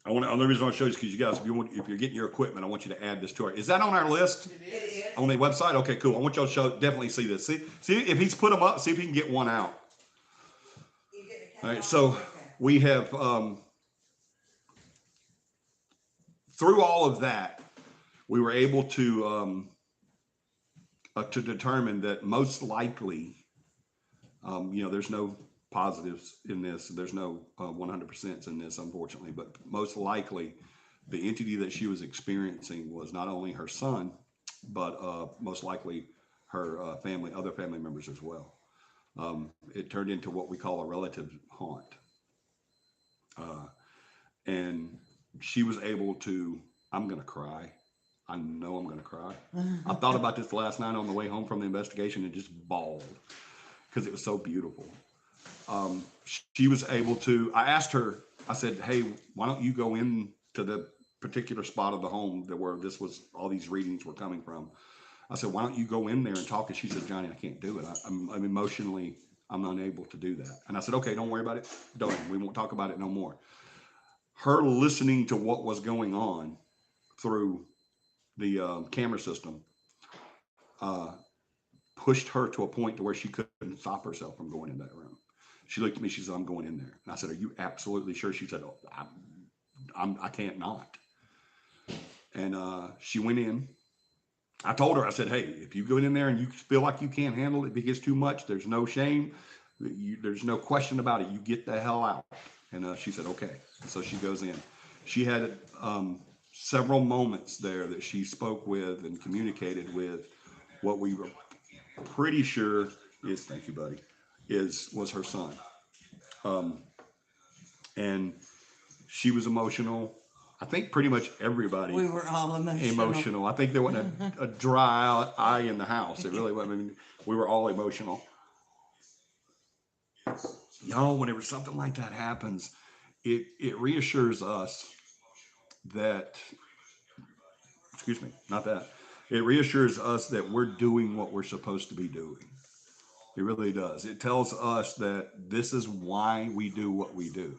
I want to. The reason I want to show you is because you guys, if you're getting your equipment, I want you to add this to our. Is that on our list? It is. On the website? Okay, cool. I want y'all to definitely see this. See if he's put them up. See if he can get one out. All right. So we have through all of that, we were able to determine that most likely, there's no positives in this. There's no 100% in this, unfortunately, but most likely the entity that she was experiencing was not only her son, but most likely her other family members as well. It turned into what we call a relative haunt. And she was able to, I'm going to cry. I know I'm going to cry. I thought about this last night on the way home from the investigation and just bawled because it was so beautiful. She was able to, I asked her, I said, hey, why don't you go in to the particular spot of the home where all these readings were coming from. I said, why don't you go in there and talk? And she said, Johnny, I can't do it. I'm emotionally, I'm unable to do that. And I said, okay, don't worry about it. We won't talk about it no more. Her listening to what was going on through the camera system pushed her to a point to where she couldn't stop herself from going in that room. She looked at me, she said, I'm going in there. And I said, are you absolutely sure? She said, oh, I can't not. And she went in. I told her, I said, hey, if you go in there and you feel like you can't handle it, if it gets too much, there's no shame. There's no question about it. You get the hell out. And she said, okay. So she goes in. She had several moments there that she spoke with and communicated with what we were pretty sure is, thank you, buddy, was her son. And she was emotional. I think pretty much everybody. We were all emotional. I think there wasn't a dry eye in the house. It really wasn't. I mean, we were all emotional. Y'all, whenever something like that happens, it reassures us that, excuse me, not that, It reassures us that we're doing what we're supposed to be doing. It really does. It tells us that this is why we do what we do.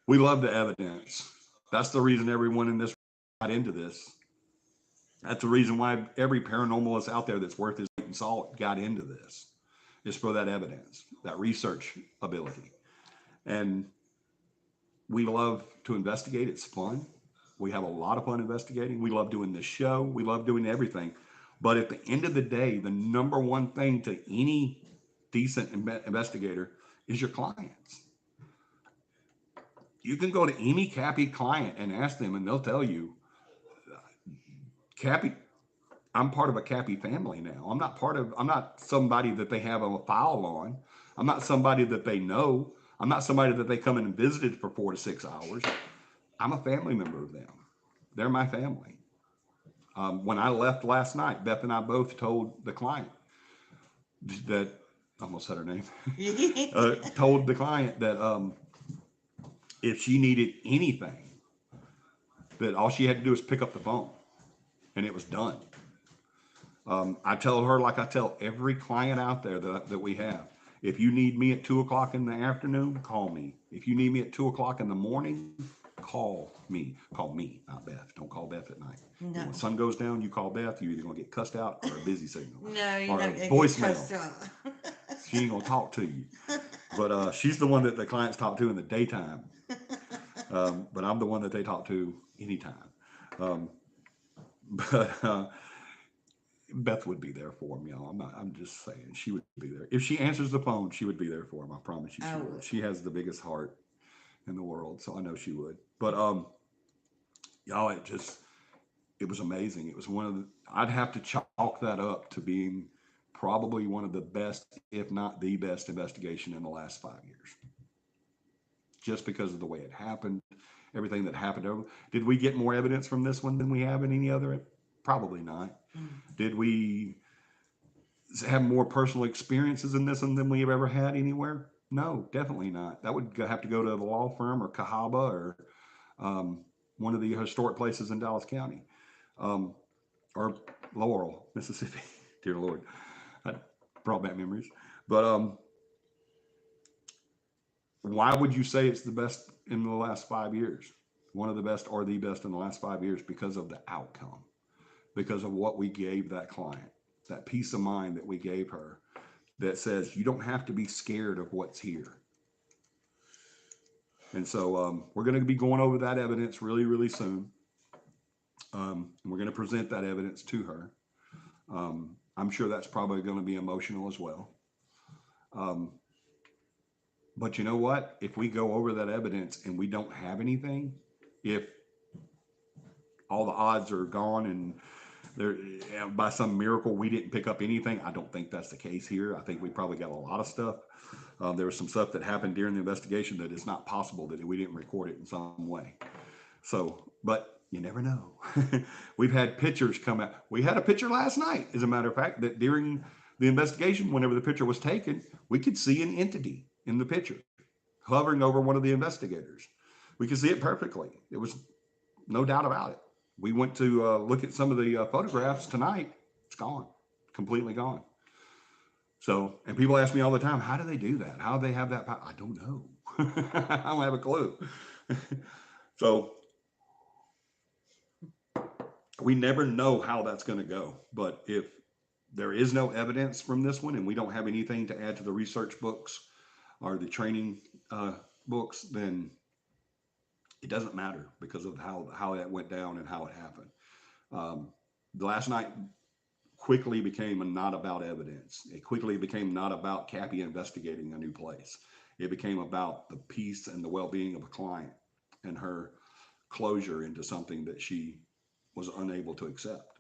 We love the evidence. That's the reason everyone in this got into this. That's the reason why every paranormalist out there that's worth his weight in salt got into this. Is for that evidence, that research ability. And we love to investigate. It's fun. We have a lot of fun investigating. We love doing this show. We love doing everything. But at the end of the day, the number one thing to any decent investigator is your clients. You can go to any CAPI client and ask them, and they'll tell you, CAPI, I'm part of a CAPI family now. I'm not somebody that they have a file on. I'm not somebody that they know. I'm not somebody that they come in and visited for 4 to 6 hours. I'm a family member of them. They're my family. When I left last night, Beth and I both told the client that, I almost said her name, told the client that if she needed anything, that all she had to do was pick up the phone and it was done. I tell her, like I tell every client out there that we have, if you need me at 2 o'clock in the afternoon, call me. If you need me at 2 o'clock in the morning, call me. Call me, not Beth. Don't call Beth at night. No. When the sun goes down, you call Beth. You're either going to get cussed out or a busy signal. No, you're or not a gonna get voicemail. cussed out. She ain't going to talk to you. But she's the one that the clients talk to in the daytime. But I'm the one that they talk to anytime. But Beth would be there for him, y'all. I'm just saying she would be there. If she answers the phone, she would be there for him. I promise you she I would. would. She has the biggest heart in the world, so I know she would. But y'all, it was amazing. It was one of the, I'd have to chalk that up to being probably one of the best, if not the best investigation in the last 5 years. Just because of the way it happened, everything that happened. Did we get more evidence from this one than we have in any other? Probably not. Did we have more personal experiences in this one than we have ever had anywhere? No, definitely not. That would have to go to the law firm or Cahaba or one of the historic places in Dallas County or Laurel, Mississippi. Dear Lord, that brought back memories. But why would you say it's the best in the last 5 years? One of the best or the best in the last 5 years because of the outcome, because of what we gave that client, that peace of mind that we gave her that says you don't have to be scared of what's here. And so we're going to be going over that evidence really, really soon. And we're going to present that evidence to her. I'm sure that's probably going to be emotional as well. But you know what? If we go over that evidence and we don't have anything, if all the odds are gone and there, by some miracle we didn't pick up anything, I don't think that's the case here. I think we probably got a lot of stuff. There was some stuff that happened during the investigation that it's not possible that we didn't record it in some way. So, but you never know. We've had pictures come out. We had a picture last night, as a matter of fact, that during the investigation, whenever the picture was taken, we could see an entity in the picture hovering over one of the investigators. We could see it perfectly. It was no doubt about it. We went to look at some of the photographs tonight. It's gone, completely gone. So, and people ask me all the time, how do they do that? How do they have that power? I don't know. I don't have a clue. So we never know how that's going to go. But if there is no evidence from this one and we don't have anything to add to the research books or the training books, then it doesn't matter because of how that went down and how it happened. The last night quickly became not about evidence. It quickly became not about CAPI investigating a new place. It became about the peace and the well-being of a client and her closure into something that she was unable to accept.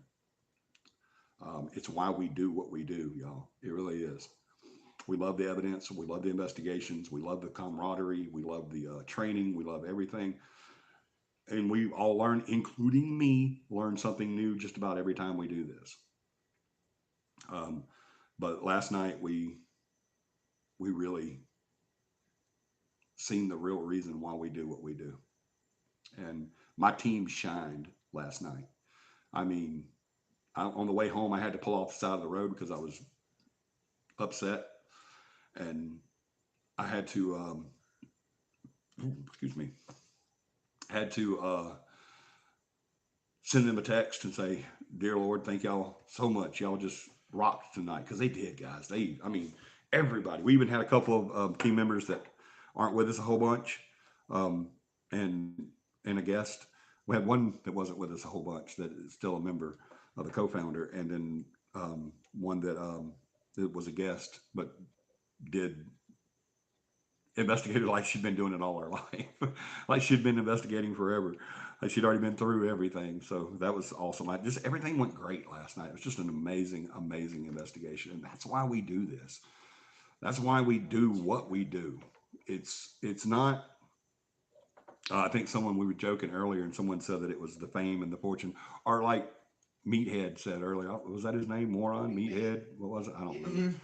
It's why we do what we do, y'all. It really is. We love the evidence. We love the investigations. We love the camaraderie. We love the training. We love everything. And we all learn, including me, learn something new just about every time we do this. But last night we really seen the real reason why we do what we do. And my team shined last night. I mean, on the way home, I had to pull off the side of the road because I was upset, and I had to, excuse me, had to send them a text and say, "Dear Lord, thank y'all so much. Y'all just rocked tonight," because they did, guys. I mean, everybody. We even had a couple of team members that aren't with us a whole bunch, and a guest. We had one that wasn't with us a whole bunch that is still a member of the co-founder, and then one that was a guest but did investigated like she'd been doing it all her life, like she'd been investigating forever, like she'd already been through everything. So that was awesome. Just everything went great last night. It was just an amazing, amazing investigation, and that's why we do this. That's why we do what we do. It's not. I think we were joking earlier, and someone said that it was the fame and the fortune, or like Meathead said earlier. Was that his name? Moron? Meathead? What was it? I don't remember.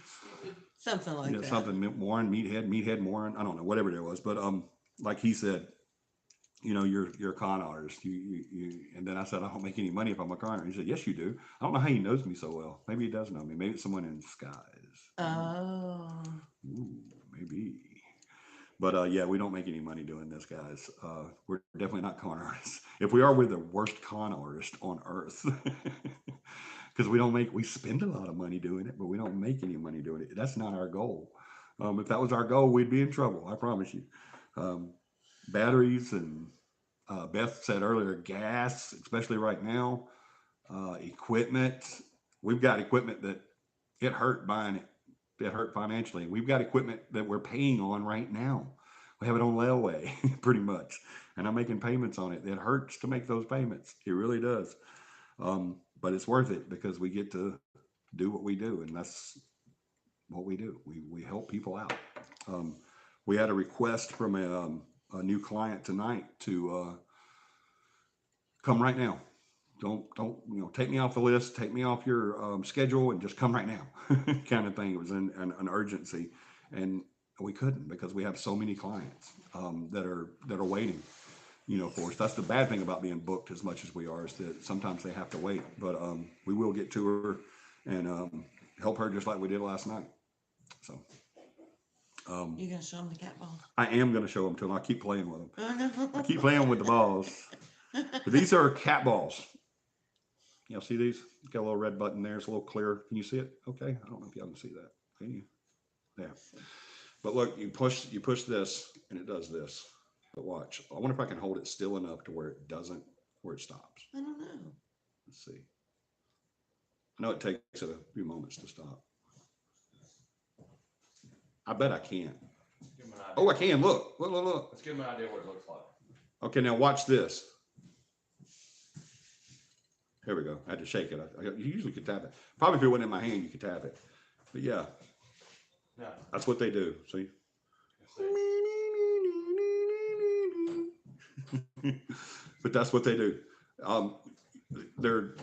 Something like Yeah, that. something Moron, Meathead, Moron. I don't know, whatever it was. But like he said, you're a con artist. And then I said, I don't make any money if I'm a con artist. He said, yes, you do. I don't know how he knows me so well. Maybe he does know me. Maybe it's someone in disguise. Oh. Ooh, maybe. But yeah, we don't make any money doing this, guys. We're definitely not con artists. If we are, we're the worst con artist on earth. Because we spend a lot of money doing it, but we don't make any money doing it. That's not our goal. If that was our goal, we'd be in trouble. I promise you. Batteries and Beth said earlier, gas, especially right now, equipment. We've got equipment that it hurt buying it. It hurt financially. We've got equipment that we're paying on right now. We have it on layaway, pretty much, and I'm making payments on it. It hurts to make those payments. It really does, but it's worth it because we get to do what we do, and that's what we do. We help people out. We had a request from a new client tonight to come right now. Don't take me off the list, take me off your schedule, and just come right now, kind of thing. It was an urgency, and we couldn't because we have so many clients that are waiting, for us. That's the bad thing about being booked as much as we are, is that sometimes they have to wait. But we will get to her and help her just like we did last night. So You gonna show them the cat ball? I am going to show them to them. I keep playing with them. Oh, no. I keep playing with the balls. But these are cat balls. Y'all see these? Got a little red button there. It's a little clearer. Can you see it? Okay. I don't know if y'all can see that. Can you? Yeah. But look, you push this and it does this. But watch. I wonder if I can hold it still enough to where it stops. I don't know. Let's see. I know it takes a few moments to stop. I bet I can. Give them an idea. Oh, I can. Look. Let's give them an idea what it looks like. Okay, now watch this. Here we go. I had to shake it. You usually could tap it. Probably if it wasn't in my hand, you could tap it. But yeah, No. that's what they do. See? But that's what they do. They're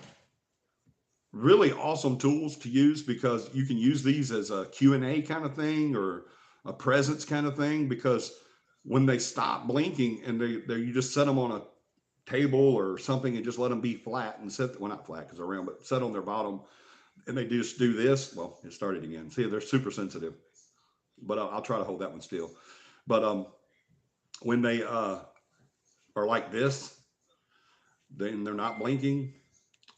really awesome tools to use because you can use these as a Q&A kind of thing or a presence kind of thing, because when they stop blinking and you just set them on a table or something and just let them be flat and sit, well, not flat because they're round, but set on their bottom, and they just do this. Well, it started again. See, they're super sensitive, but I'll try to hold that one still. But when they are like this, then they're not blinking.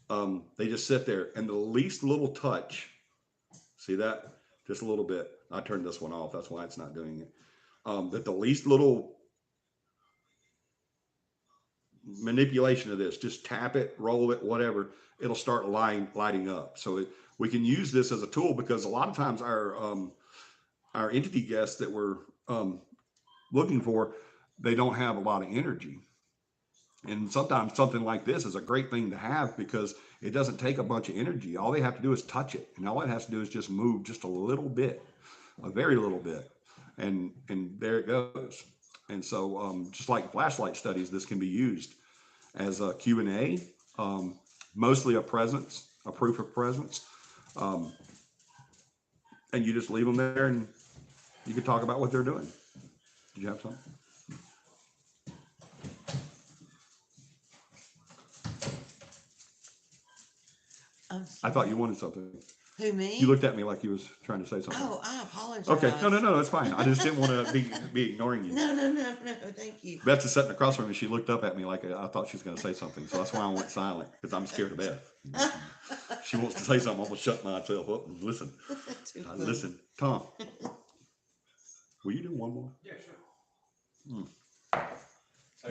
They just sit there, and the least little touch, see that? Just a little bit. I turned this one off. That's why it's not doing it. That the least little manipulation of this, just tap it, roll it, whatever, it'll start lighting up. So we can use this as a tool because a lot of times our entity guests that we're looking for, they don't have a lot of energy. And sometimes something like this is a great thing to have because it doesn't take a bunch of energy. All they have to do is touch it. And all it has to do is just move just a little bit, a very little bit. And there it goes. And so just like flashlight studies, this can be used as a Q&A, mostly a proof of presence. And you just leave them there and you can talk about what they're doing. Did you have something? I thought you wanted something. Who, me? You looked at me like you was trying to say something. Oh, I apologize. Okay, no, that's fine. I just didn't want to be ignoring you. No, thank you. Beth is sitting across from me. She looked up at me like I thought she was going to say something. So that's why I went silent, because I'm scared of Beth. She wants to say something. I'm going to shut myself up and listen. Too funny. Listen, Tom, will you do one more? Yeah, sure.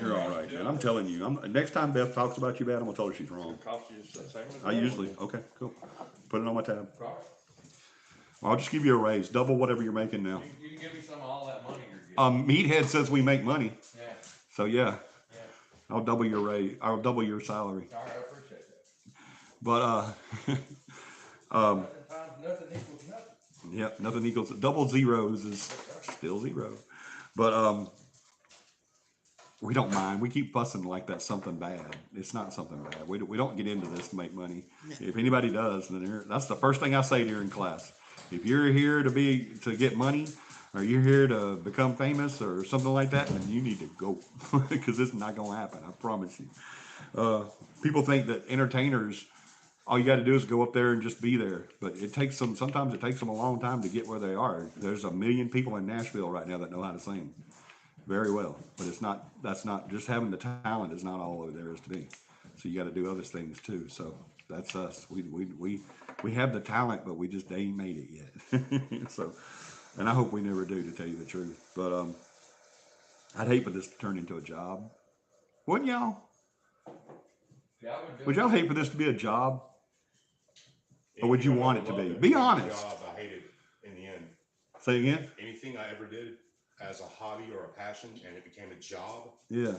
You're all right, man. I'm telling you. Next time Beth talks about you bad, I'm going to tell her she's wrong. Cost you the same as I the usually, other okay, cool. Put it on my tab. one. All right. Well, I'll just give you a raise, double whatever you're making now. You can give me some of all that money you're getting. Meathead says we make money. Yeah, So yeah, yeah. I'll double your raise. I'll double your salary. All right, I appreciate that. But, Nothing times nothing equals nothing. yeah, nothing equals, double zeros is still zero. But, we don't mind. We keep fussing like that's something bad. It's not something bad. We don't get into this to make money. If anybody does, then that's the first thing I say during class. If you're here to get money, or you're here to become famous or something like that, then you need to go, because it's not gonna happen. I promise you. People think that entertainers, all you got to do is go up there and just be there. But it takes them. Sometimes it takes them a long time to get where they are. There's 1 million people in Nashville right now that know how to sing very well, but that's not just having the talent is not all there is to be. So you got to do other things too. So that's us. We have the talent, but we just ain't made it yet. So, and I hope we never do, to tell you the truth. But I'd hate for this to turn into a job, wouldn't y'all? Yeah, I would do Would it. y'all hate for this to be a job, or would you Anything I want ever it to be? loved, Be any honest. job I hated in the end. Say again. Anything I ever did as a hobby or a passion and it became a job, Yeah.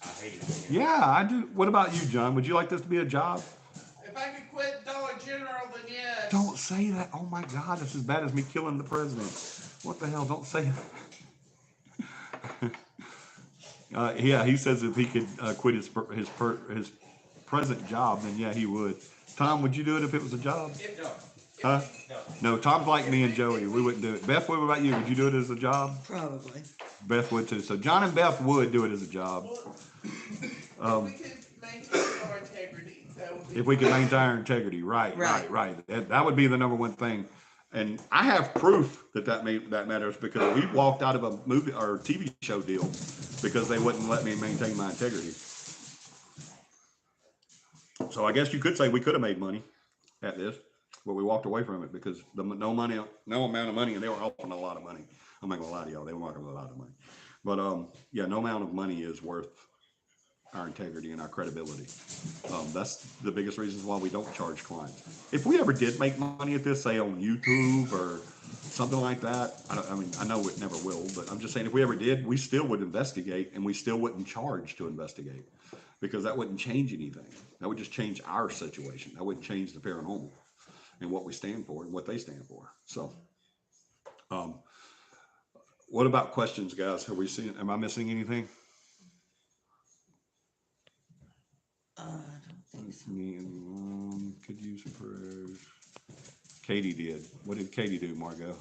I hated it. Yeah, I do. What about you, John? Would you like this to be a job? If I could quit Dollar General, then yes. Don't say that. Oh my God, that's as bad as me killing the president. What the hell? Don't say that. Yeah, he says if he could quit his present job, then yeah, he would. Tom, would you do it if it was a job? No, Huh? no. No, Tom's like me and Joey. We wouldn't do it. Beth, what about you? Would you do it as a job? Probably. Beth would too. So John and Beth would do it as a job. If we could maintain our integrity, that would be. If we could maintain our integrity, right. That would be the number one thing. And I have proof that matters, because we walked out of a movie or TV show deal because they wouldn't let me maintain my integrity. So I guess you could say we could have made money at this, but we walked away from it because no amount of money, and they were offering a lot of money. I'm not gonna lie to y'all, they were offering a lot of money. But yeah, no amount of money is worth our integrity and our credibility. That's the biggest reasons why we don't charge clients. If we ever did make money at this, say on YouTube or something like that, I know it never will, but I'm just saying if we ever did, we still would investigate, and we still wouldn't charge to investigate, because that wouldn't change anything. That would just change our situation. That wouldn't change the paranormal and what we stand for and what they stand for. So, what about questions, guys? Am I missing anything? I don't think so. Could use some prayers. Katie did. What did Katie do, Margot?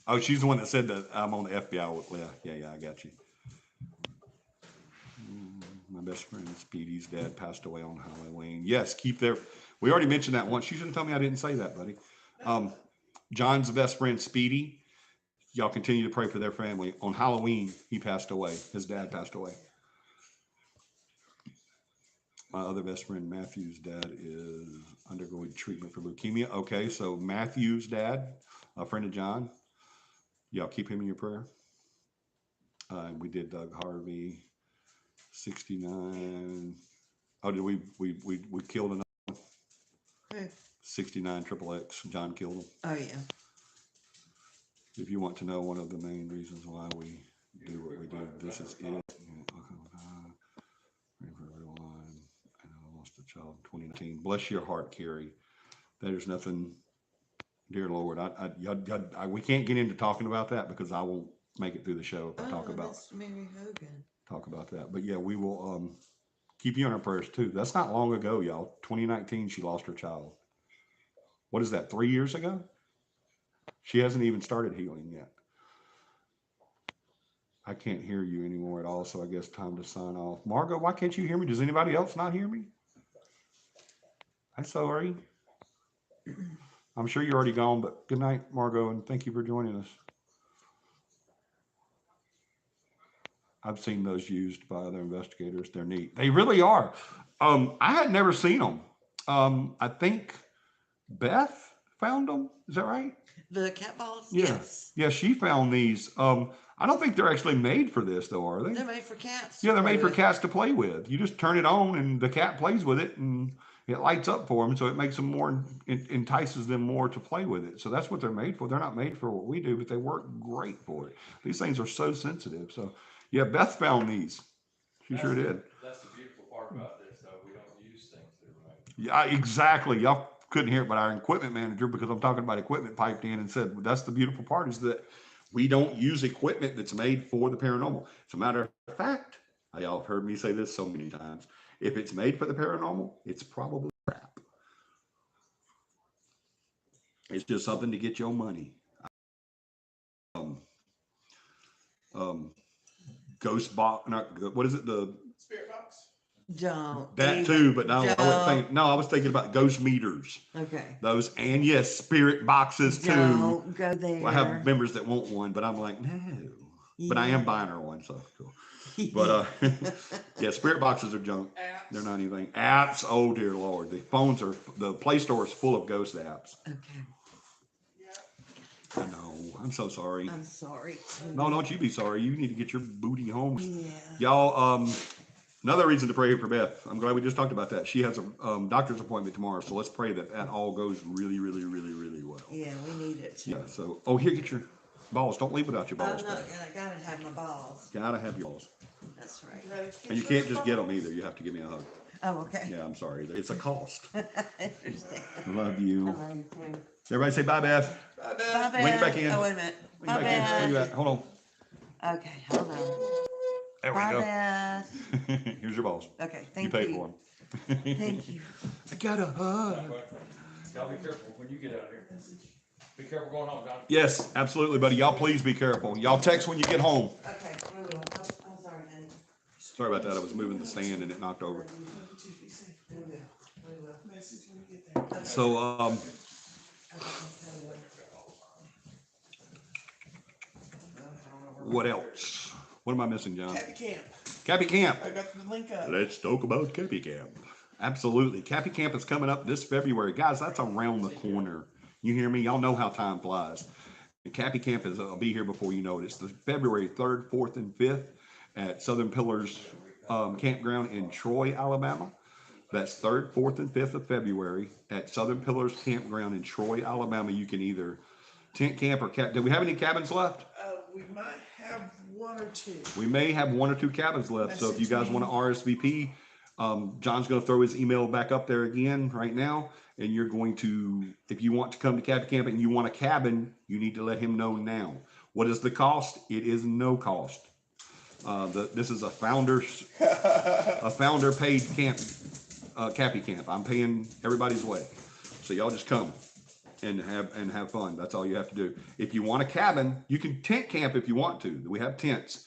Oh, she's the one that said that I'm on the FBI. Yeah, I got you. My best friend Speedy's dad passed away on Halloween. Yes, we already mentioned that once. You should have told me I didn't say that, buddy. John's best friend Speedy. Y'all continue to pray for their family. On Halloween, he passed away. His dad passed away. My other best friend Matthew's dad is undergoing treatment for leukemia. Okay, so Matthew's dad, a friend of John, y'all keep him in your prayer. We did Doug Harvey, 69. Oh, did we killed another one? Who? 69 XXX. John killed him. Oh, yeah. If you want to know one of the main reasons why we do what we do, this is it. I lost a child in 2019. Bless your heart, Carrie. There's nothing, dear Lord. We can't get into talking about that because I won't make it through the show if I talk about That's Mary Hogan. that. But yeah, we will keep you in our prayers too. That's not long ago, y'all. 2019, she lost her child. What is that? 3 years ago? She hasn't even started healing yet. I can't hear you anymore at all, so I guess time to sign off. Margot, why can't you hear me? Does anybody else not hear me? I'm sorry. I'm sure you're already gone, but good night, Margot, and thank you for joining us. I've seen those used by other investigators. They're neat. They really are. I had never seen them. I think Beth found them. Is that right? The cat balls? Yeah. Yes. Yeah, she found these. I don't think they're actually made for this, though, are they? They're made for cats. to Yeah, they're play made for with. cats to play with. You just turn it on, and the cat plays with it, and it lights up for them. So it makes them more, it entices them more to play with it. So that's what they're made for. They're not made for what we do, but they work great for it. These things are so sensitive. So yeah, Beth found these. She sure did. That's the beautiful part about this, though. We don't use things that are made. Yeah, exactly. Y'all couldn't hear it, but our equipment manager, because I'm talking about equipment, piped in and said, well, that's the beautiful part is that we don't use equipment that's made for the paranormal. As a matter of fact, y'all have heard me say this so many times. If it's made for the paranormal, it's probably crap. It's just something to get your money. Um, um, Ghost box, not, what is it? The Spirit box. Don't. that even- too, but no, I don't. wasn't thinking. No, I was thinking about ghost meters. Okay. Those, and yes, spirit boxes too. Don't go there. Well, I have members that want one, but I'm like, no. But I am buying her one, so cool. But yeah, spirit boxes are junk. Apps. They're not anything. Apps, oh dear Lord. The Play Store is full of ghost apps. Okay. I know. I'm so sorry. I'm sorry. No, don't you be sorry. You need to get your booty home. Yeah. Y'all, another reason to pray for Beth. I'm glad we just talked about that. She has a doctor's appointment tomorrow, so let's pray that that all goes really, really, really, really well. Yeah, we need it. Yeah, so, oh, here, get your balls. Don't leave without your I'm balls. not Beth. gonna, gotta have my balls. Gotta have your balls. That's right. And you can't just get them either. You have to give me a hug. Oh, okay. Yeah, I'm sorry. It's a cost. I understand. Love you. I love you too. Everybody say bye, Beth. Bye, Bye, Beth. Beth. Wing it back in. Oh, wait a minute. Wing Bye, back in. Where you Beth. at? Hold on. Okay, hold on. There we Bye, go. Beth. Here's your balls. Okay, You thank paid you. for them. Thank you. I got a hug. Y'all be careful when you get out of here. Be careful going home, Don. Yes, absolutely, buddy. Y'all please be careful. Y'all text when you get home. Okay, we will. I'm sorry, honey. Sorry about that. I was moving the stand and it knocked over. We will. We will. Message when you get there. So, what else? What am I missing, John? Happy camp. Cappy Camp. I got the link up. Let's talk about Cappy Camp. Absolutely. Cappy Camp is coming up this February. Guys, that's around the corner. You hear me? Y'all know how time flies. The Cappy Camp is, I'll be here before you know it. It's the February 3rd, 4th, and 5th at Southern Pillars Campground in Troy, Alabama. That's 3rd, 4th, and 5th of February at Southern Pillars Campground in Troy, Alabama. You can either tent camp or do we have any cabins left? We might have one or two. We may have one or two cabins left. So if you guys want to RSVP, John's going to throw his email back up there again right now. And you're going to, if you want to come to Cappy Camp and you want a cabin, you need to let him know now. What is the cost? It is no cost. This is a founder paid camp, Cappy Camp. I'm paying everybody's way. So y'all just come and have fun. That's all you have to do. If you want a cabin, you can tent camp if you want to. We have tents.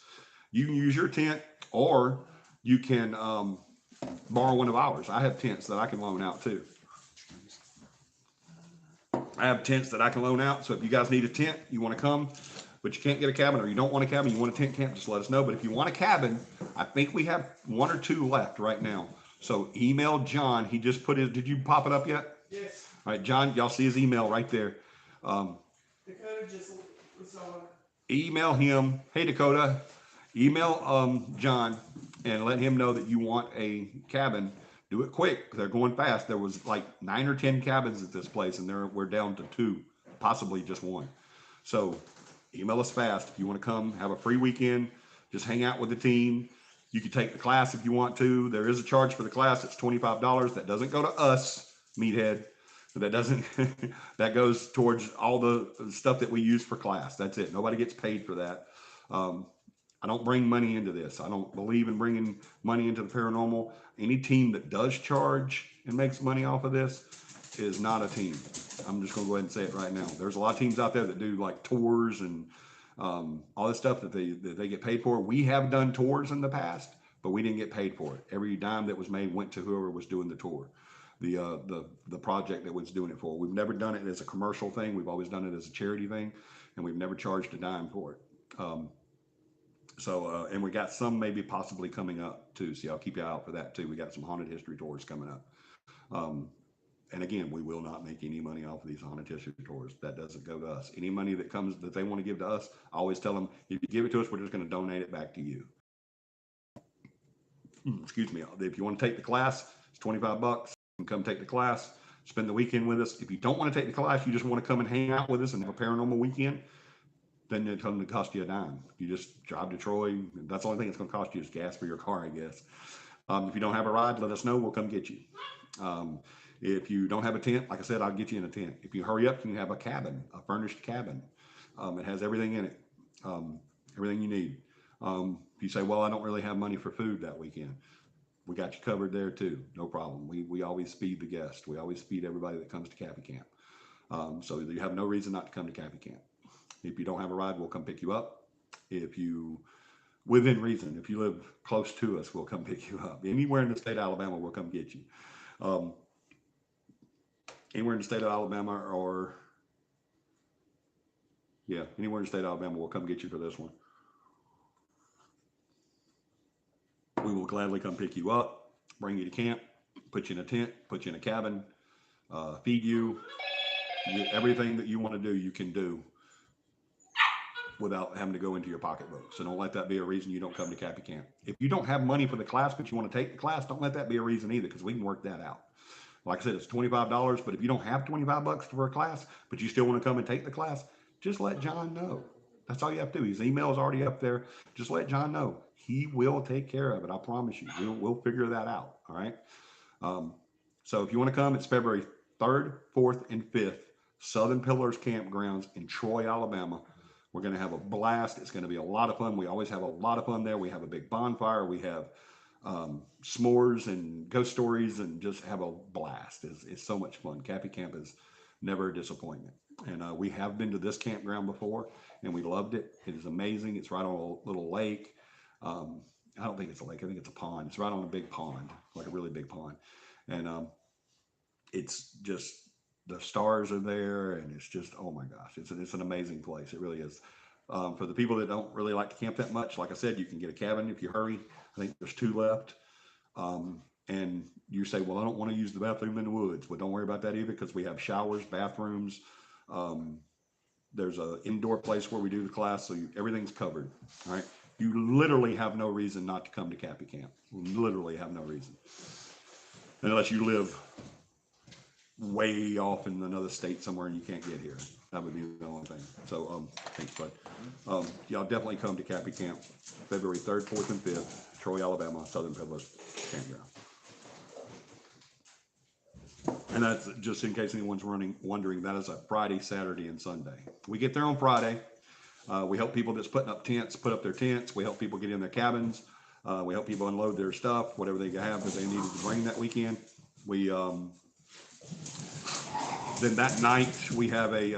You can use your tent or you can borrow one of ours. I have tents that I can loan out too. I have tents that I can loan out. So if you guys need a tent, you want to come, but you can't get a cabin or you don't want a cabin, you want a tent camp, just let us know. But if you want a cabin, I think we have one or two left right now. So email John. He just put his, did you pop it up yet? Yes. All right, John, y'all see his email right there. Dakota just was on. Email him. Hey, Dakota, email John and let him know that you want a cabin. Do it quick. They're going fast. There was like 9 or 10 cabins at this place and we're down to 2, possibly just 1. So email us fast. If you want to come, have a free weekend, just hang out with the team. You can take the class if you want to. There is a charge for the class. It's $25. That doesn't go to us, Meathead. That doesn't, that goes towards all the stuff that we use for class. That's it. Nobody gets paid for that. I don't bring money into this. I don't believe in bringing money into the paranormal. Any team that does charge and makes money off of this is not a team. I'm just going to go ahead and say it right now. There's a lot of teams out there that do like tours and all this stuff that they get paid for. We have done tours in the past, but we didn't get paid for it. Every dime that was made went to whoever was doing the tour. the project that was doing it for. We've never done it as a commercial thing. We've always done it as a charity thing, and we've never charged a dime for it. And we got some maybe possibly coming up too. So I'll keep you out for that too. We got some haunted history tours coming up. And again, we will not make any money off of these haunted history tours. That doesn't go to us. Any money that comes that they want to give to us, I always tell them, if you give it to us, we're just going to donate it back to you. Excuse me. If you want to take the class, it's $25. You can come take the class, spend the weekend with us. If you don't want to take the class, you just want to come and hang out with us and have a paranormal weekend, then it's going to cost you a dime. You just drive to Troy. That's the only thing it's going to cost you is gas for your car, I guess. If you don't have a ride, let us know. We'll come get you. If you don't have a tent, like I said, I'll get you in a tent. If you hurry up, you can have a cabin, a furnished cabin. It has everything in it, everything you need. If you say, well, I don't really have money for food that weekend, we got you covered there too. No problem. We always feed the guests. We always feed everybody that comes to CAPI camp. So you have no reason not to come to CAPI camp. If you don't have a ride, we'll come pick you up. If you, within reason, if you live close to us, we'll come pick you up. Anywhere in the state of Alabama, we'll come get you. Anywhere in the state of Alabama anywhere in the state of Alabama, we'll come get you for this one. We will gladly come pick you up, bring you to camp, put you in a tent, put you in a cabin, feed you. Everything that you want to do, you can do without having to go into your pocketbook. So don't let that be a reason you don't come to CAPI camp. If you don't have money for the class, but you want to take the class, don't let that be a reason either, because we can work that out. Like I said, it's $25, but if you don't have $25 for a class, but you still want to come and take the class, just let John know. That's all you have to do. His email is already up there. Just let John know. He will take care of it. I promise you. We'll figure that out. All right. So if you want to come, it's February 3rd, 4th, and 5th, Southern Pillars Campgrounds in Troy, Alabama. We're going to have a blast. It's going to be a lot of fun. We always have a lot of fun there. We have a big bonfire. We have s'mores and ghost stories and just have a blast. It's so much fun. CAPI camp is never a disappointment. And we have been to this campground before and we loved it. It is amazing. It's right on a little lake. I don't think it's a lake. I think it's a pond. It's right on a big pond, like a really big pond. And it's just, the stars are there and it's just, oh my gosh, it's an amazing place. It really is. For the people that don't really like to camp that much, like I said, you can get a cabin if you hurry. I think there's 2 left. And you say, well, I don't want to use the bathroom in the woods. Well, don't worry about that either, because we have showers, bathrooms. There's an indoor place where we do the class, so everything's covered. All right. You literally have no reason not to come to CAPI camp. Literally have no reason. Unless you live way off in another state somewhere and you can't get here. That would be the only thing. So, thanks, bud. Y'all definitely come to CAPI camp, February 3rd, 4th, and 5th, Troy, Alabama, Southern Pillars Campground. And that's just in case anyone's wondering, that is a Friday, Saturday, and Sunday. We get there on Friday. We help people that's putting up tents, put up their tents. We help people get in their cabins. We help people unload their stuff, whatever they have that they needed to bring that weekend. We, then that night we have a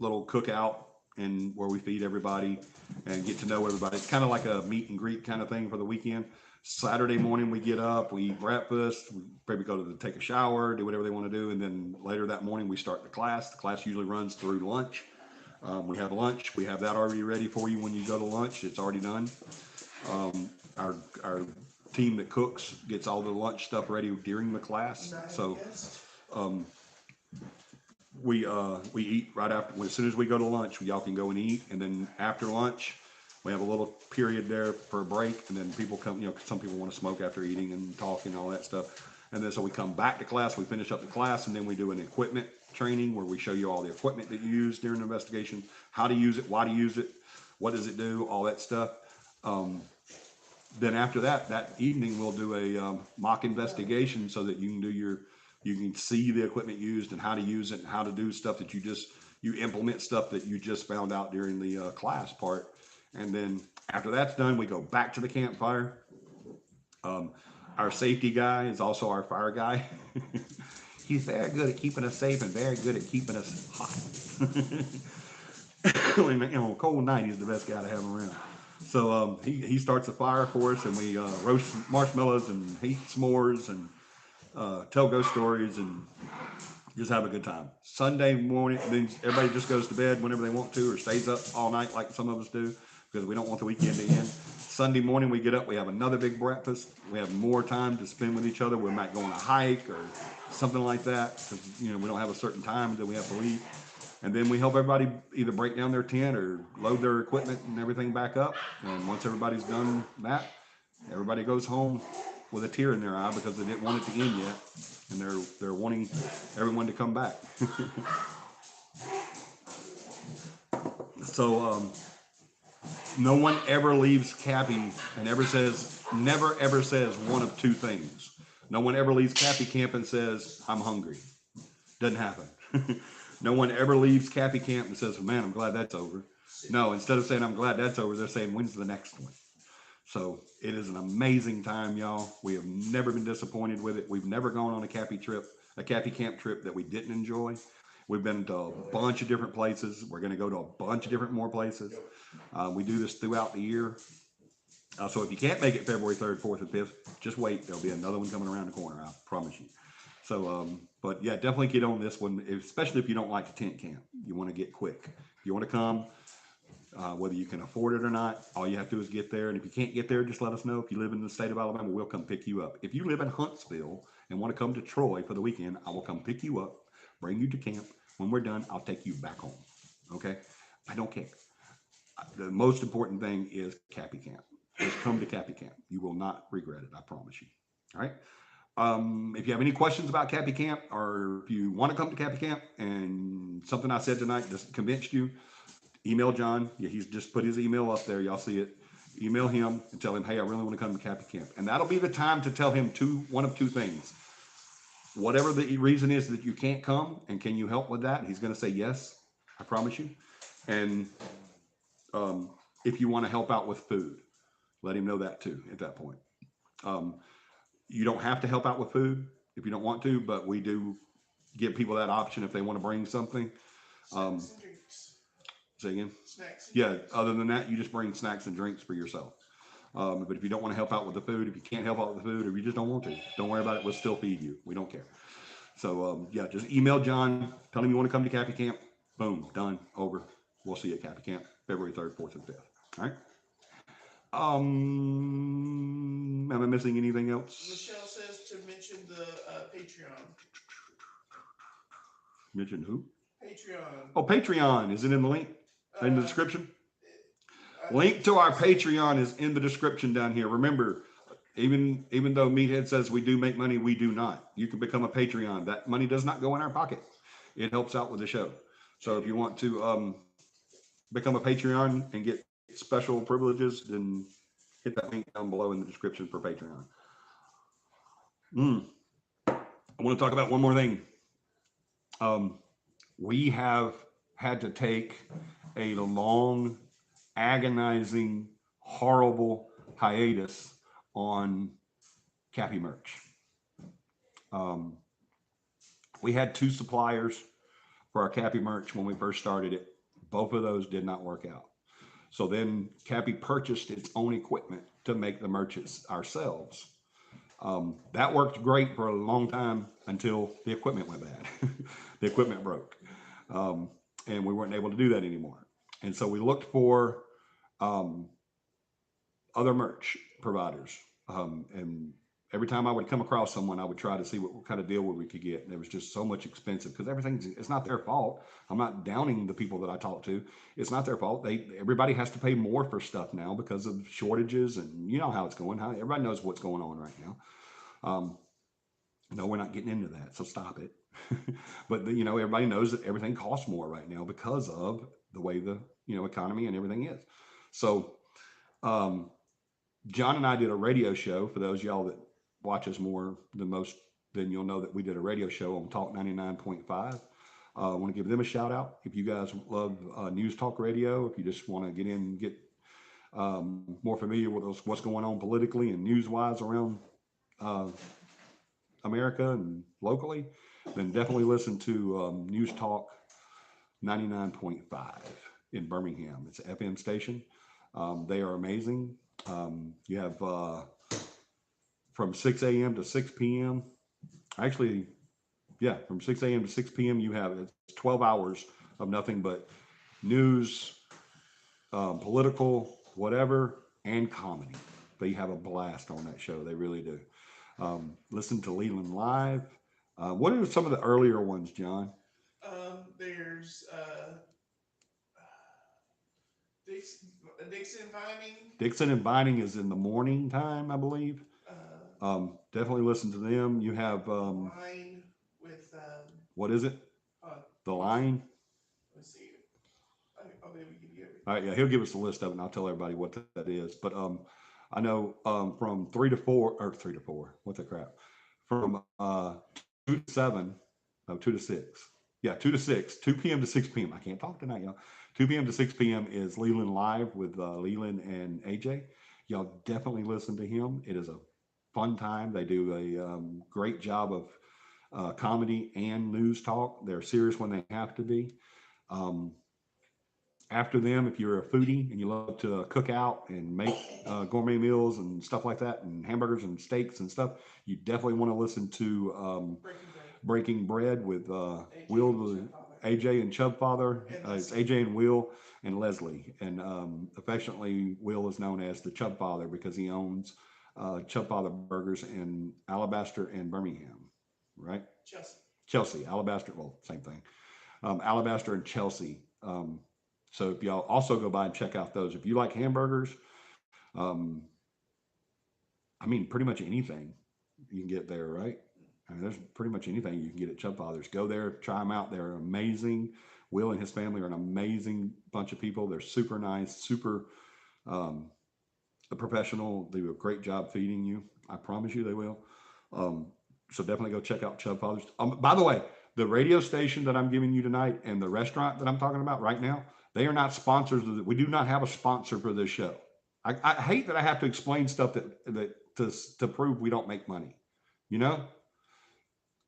little cookout and where we feed everybody and get to know everybody. It's kind of like a meet and greet kind of thing for the weekend. Saturday morning we get up, we eat breakfast, we maybe go to take a shower, do whatever they want to do, and then later that morning we start the class. The class usually runs through lunch. We have lunch. We have that already ready for you when you go to lunch. It's already done. Our team that cooks gets all the lunch stuff ready during the class. So we eat right after. As soon as we go to lunch, y'all can go and eat, and then after lunch we have a little period there for a break, and then people come. You know, some people want to smoke after eating and talk and all that stuff. And then so we come back to class, we finish up the class, and then we do an equipment training where we show you all the equipment that you use during the investigation, how to use it, why to use it, what does it do, all that stuff. Then after that evening we'll do a mock investigation so that you can see the equipment used and how to use it and how to do stuff that you implement stuff that you just found out during the class part. And then after that's done, we go back to the campfire. Our safety guy is also our fire guy. He's very good at keeping us safe and very good at keeping us hot. On a cold night, he's the best guy to have around. So he starts a fire for us, and we roast marshmallows and heat s'mores and tell ghost stories, and just have a good time. Sunday morning, then everybody just goes to bed whenever they want to, or stays up all night like some of us do, because we don't want the weekend to end. Sunday morning we get up, we have another big breakfast. We have more time to spend with each other. We might go on a hike or something like that, because we don't have a certain time that we have to leave. And then we help everybody either break down their tent or load their equipment and everything back up. And once everybody's done that, everybody goes home with a tear in their eye because they didn't want it to end yet, and they're wanting everyone to come back. So no one ever leaves CAPI and never ever says one of two things. No one ever leaves CAPI camp and says, I'm hungry. Doesn't happen. No one ever leaves CAPI camp and says, man, I'm glad that's over. No, instead of saying I'm glad that's over, they're saying, when's the next one? So it is an amazing time, y'all. We have never been disappointed with it. We've never gone on a CAPI camp trip that we didn't enjoy. We've been to a bunch of different places. We're going to go to a bunch of different more places. We do this throughout the year. So if you can't make it February 3rd, 4th, and 5th, just wait. There'll be another one coming around the corner, I promise you. So, but yeah, definitely get on this one, especially if you don't like the tent camp. You want to get quick. If you want to come, whether you can afford it or not, all you have to do is get there. And if you can't get there, just let us know. If you live in the state of Alabama, we'll come pick you up. If you live in Huntsville and want to come to Troy for the weekend, I will come pick you up, bring you to camp. When we're done, I'll take you back home. Okay? I don't care. The most important thing is CAPI camp. Just come to CAPI camp. You will not regret it. I promise you. All right? If you have any questions about CAPI camp, or if you want to come to CAPI camp and something I said tonight just convinced you, email John. Yeah, he's just put his email up there. Y'all see it. Email him and tell him, hey, I really want to come to CAPI camp. And that'll be the time to tell him one of two things. Whatever the reason is that you can't come, and can you help with that? He's going to say yes. I promise you. And if you want to help out with food, let him know that too at that point. You don't have to help out with food if you don't want to, but we do give people that option if they want to bring something. Snacks and drinks. Say again? Snacks and Yeah, drinks. other than that, you just bring snacks and drinks for yourself. But if you don't want to help out with the food, if you can't help out with the food, or you just don't want to, don't worry about it. We'll still feed you. We don't care. So yeah, just email John, tell him you want to come to CAPI camp. Boom, done, over. We'll see you at CAPI camp, February 3rd, 4th, and 5th. All right. Am I missing anything else? Michelle says to mention the Patreon. Mention who? Patreon. Oh, Patreon. Is it in the link? In the description? I Link think to our so. Patreon is in the description down here. Remember, even though Meathead says we do make money, we do not. You can become a Patreon. That money does not go in our pocket. It helps out with the show. So if you want to become a Patreon and get special privileges, then hit that link down below in the description for Patreon. I want to talk about one more thing. We have had to take a long, agonizing, horrible hiatus on CAPI merch. We had 2 suppliers for our CAPI merch when we first started it. Both of those did not work out. So then CAPI purchased its own equipment to make the merches ourselves. That worked great for a long time until the equipment went bad. The equipment broke. And we weren't able to do that anymore. And so we looked for other merch providers. And every time I would come across someone, I would try to see what kind of deal we could get. And it was just so much expensive because it's not their fault. I'm not downing the people that I talk to. It's not their fault. Everybody has to pay more for stuff now because of shortages, and you know how it's going. Everybody knows what's going on right now. No, we're not getting into that, so stop it. But everybody knows that everything costs more right now because of the way the economy and everything is. So John and I did a radio show. For those of y'all that watch us more than most, then you'll know that we did a radio show on Talk 99.5. I want to give them a shout out. If you guys love news talk radio, if you just want to get in and get more familiar with what's going on politically and news-wise around America and locally, then definitely listen to News Talk 99.5 in Birmingham. It's an FM station. They are amazing. You have from 6 a.m. to 6 p.m. actually, yeah, from 6 a.m. to 6 p.m. you have it's 12 hours of nothing but news, political, whatever, and comedy. They have a blast on that show. They really do. Listen to Leland Live. What are some of the earlier ones, John? There's Dixon Vining. Dixon and Binding is in the morning time, I believe. Definitely listen to them. You have Line with what is it? The Line. let's see. I'll be able to give you everything. All right, yeah, he'll give us a list of it, and I'll tell everybody what that is. But I know from 3 to 4 or 3 to 4. What the crap? From 2 to 7, no 2 to 6. Yeah, 2 to 6, 2 p.m. to 6 p.m. I can't talk tonight, y'all. 2 p.m. to 6 p.m. is Leland Live with Leland and AJ. Y'all definitely listen to him. It is a fun time. They do a great job of comedy and news talk. They're serious when they have to be. After them, if you're a foodie and you love to cook out and make gourmet meals and stuff like that, and hamburgers and steaks and stuff, you definitely want to listen to Breaking Bread with Will, AJ and Chub Father. It's AJ and Will and Leslie, and affectionately Will is known as the Chub Father because he owns Chub Father Burgers in Alabaster and Birmingham, right? Chelsea, Alabaster, well, same thing. Alabaster and Chelsea. So if y'all also go by and check out those, if you like hamburgers, I mean, pretty much anything you can get there, right? I mean, there's pretty much anything you can get at Chub Father's. Go there, try them out. They're amazing. Will and his family are an amazing bunch of people. They're super nice, super professional. They do a great job feeding you. I promise you they will. So definitely go check out Chub Father's. By the way, the radio station that I'm giving you tonight and the restaurant that I'm talking about right now, they are not sponsors. We do not have a sponsor for this show. I hate that I have to explain stuff that to prove we don't make money. You know,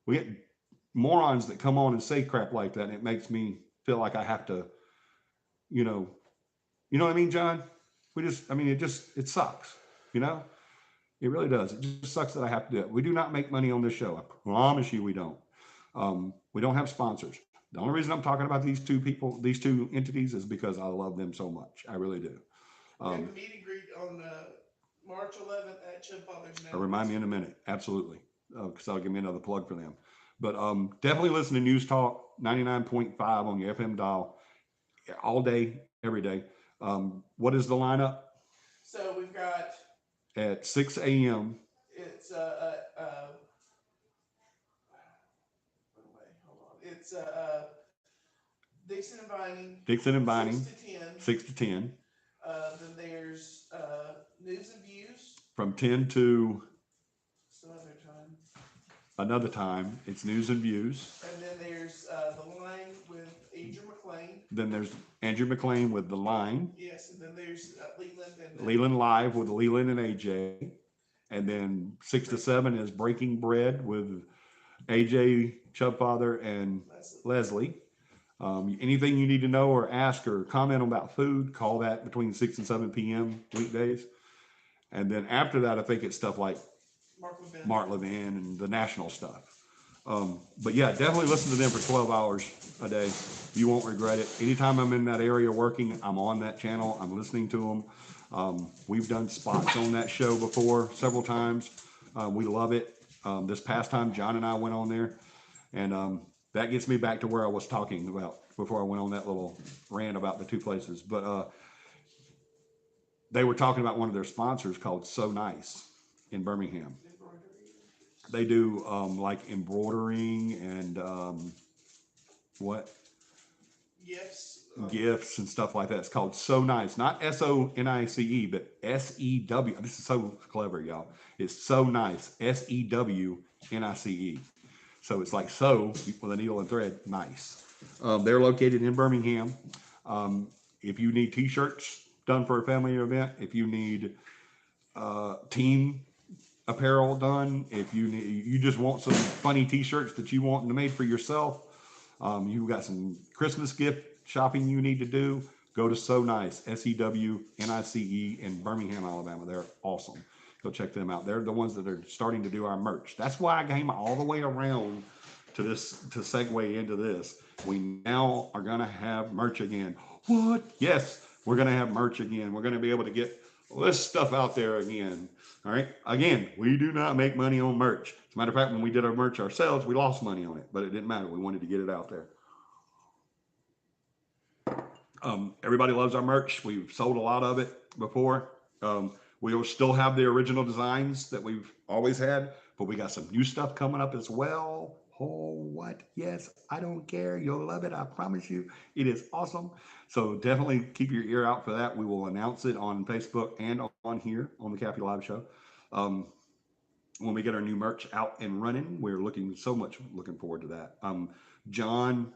we get morons that come on and say crap like that, and it makes me feel like I have to, you know what I mean, John? I mean, it sucks. You know, it really does. It just sucks that I have to do it. We do not make money on this show. I promise you, we don't. We don't have sponsors. The only reason I'm talking about these two entities, is because I love them so much. I really do. We have a meet and greet on March 11th at Chub Father's. Remind me in a minute. Absolutely. Because that'll give me another plug for them. But definitely listen to News Talk 99.5 on your FM dial all day, every day. What is the lineup? So we've got At 6 a.m. It's It's Dixon and Vining. Dixon and Vining. 6 to 10. 6 to 10. Then there's News and Views. From 10 to Some other time. another time, it's News and Views. And then there's The Line with Andrew McLean. Then there's Andrew McLean with The Line. Yes, and then there's Leland and Leland Live with Leland and AJ. And then 6 to 7 is Breaking Bread with AJ, Chub Father, and Leslie. Anything you need to know or ask or comment about food, call that between 6 and 7 p.m. weekdays. And then after that, I think it's stuff like Mark Levin and the national stuff. But yeah, definitely listen to them for 12 hours a day. You won't regret it. Anytime I'm in that area working, I'm on that channel. I'm listening to them. We've done spots on that show before several times. We love it. This past time, John and I went on there, and that gets me back to where I was talking about before I went on that little rant about the two places. But they were talking about one of their sponsors called So Nice in Birmingham. They do like embroidering and what? Gifts and stuff like that. It's called So Nice, not SONICE, but SEW. This is so clever, y'all. It's So Nice, SEWNICE. So it's like so with a needle and thread, nice. They're located in Birmingham. If you need t-shirts done for a family event, if you need team apparel done, if you just want some funny t-shirts that you want made for yourself, you've got some Christmas gift shopping you need to do, go to So Nice, SEWNICE in Birmingham, Alabama. They're awesome. Go check them out. They're the ones that are starting to do our merch. That's why I came all the way around to this to segue into this. We now are going to have merch again. What? Yes, we're going to have merch again. We're going to be able to get this stuff out there again. All right. Again, we do not make money on merch. As a matter of fact, when we did our merch ourselves, we lost money on it, but it didn't matter. We wanted to get it out there. Everybody loves our merch. We've sold a lot of it before. We will still have the original designs that we've always had, but we got some new stuff coming up as well. Oh, what? Yes, I don't care. You'll love it. I promise you. It is awesome. So definitely keep your ear out for that. We will announce it on Facebook and on here on the CAPI Live Show. When we get our new merch out and running, we're looking forward to that. John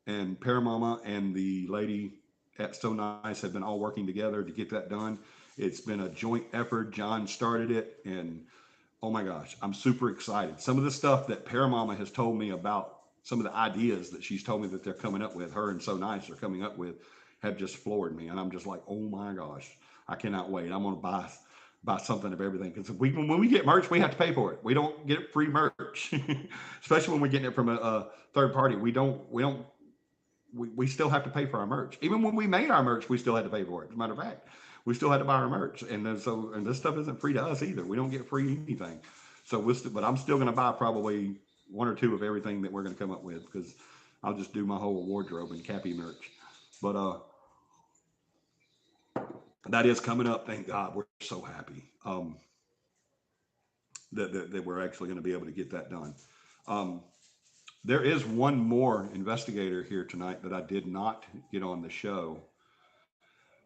and Paramama and the lady at So Nice have been all working together to get that done. It's been a joint effort. John started it, and oh my gosh, I'm super excited. Some of the stuff that Paramama has told me about, some of the ideas that she's told me that they're coming up with, her and So Nice are coming up with, have just floored me. And I'm just like, oh my gosh, I cannot wait. I'm going to buy something of everything. Because when we get merch, we have to pay for it. We don't get free merch, especially when we're getting it from a third party. We still have to pay for our merch. Even when we made our merch, we still had to pay for it. As a matter of fact, we still had to buy our merch. And then and this stuff isn't free to us either. We don't get free anything. So but I'm still going to buy probably one or two of everything that we're going to come up with, because I'll just do my whole wardrobe in CAPI merch. But that is coming up. Thank God. We're so happy that we're actually going to be able to get that done. There is one more investigator here tonight that I did not get on the show,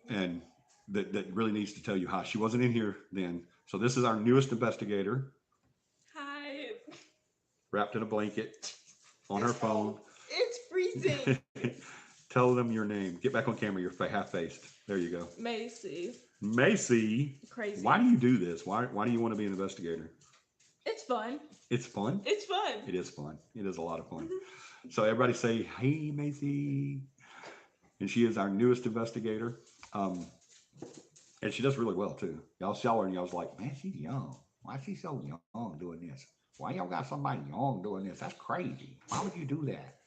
and that really needs to tell you hi. She wasn't in here then. So this is our newest investigator. Hi. Wrapped in a blanket on her phone. It's freezing. Tell them your name. Get back on camera. You're half-faced. There you go. Macy. Macy. Crazy. Why do you do this? Why do you want to be an investigator? It's fun. It's fun? It's fun. It is fun. It is a lot of fun. So everybody say, hey, Macy. And she is our newest investigator. And she does really well, too. Y'all saw her and y'all's like, man, she's young. Why is she so young doing this? Why y'all got somebody young doing this? That's crazy. Why would you do that?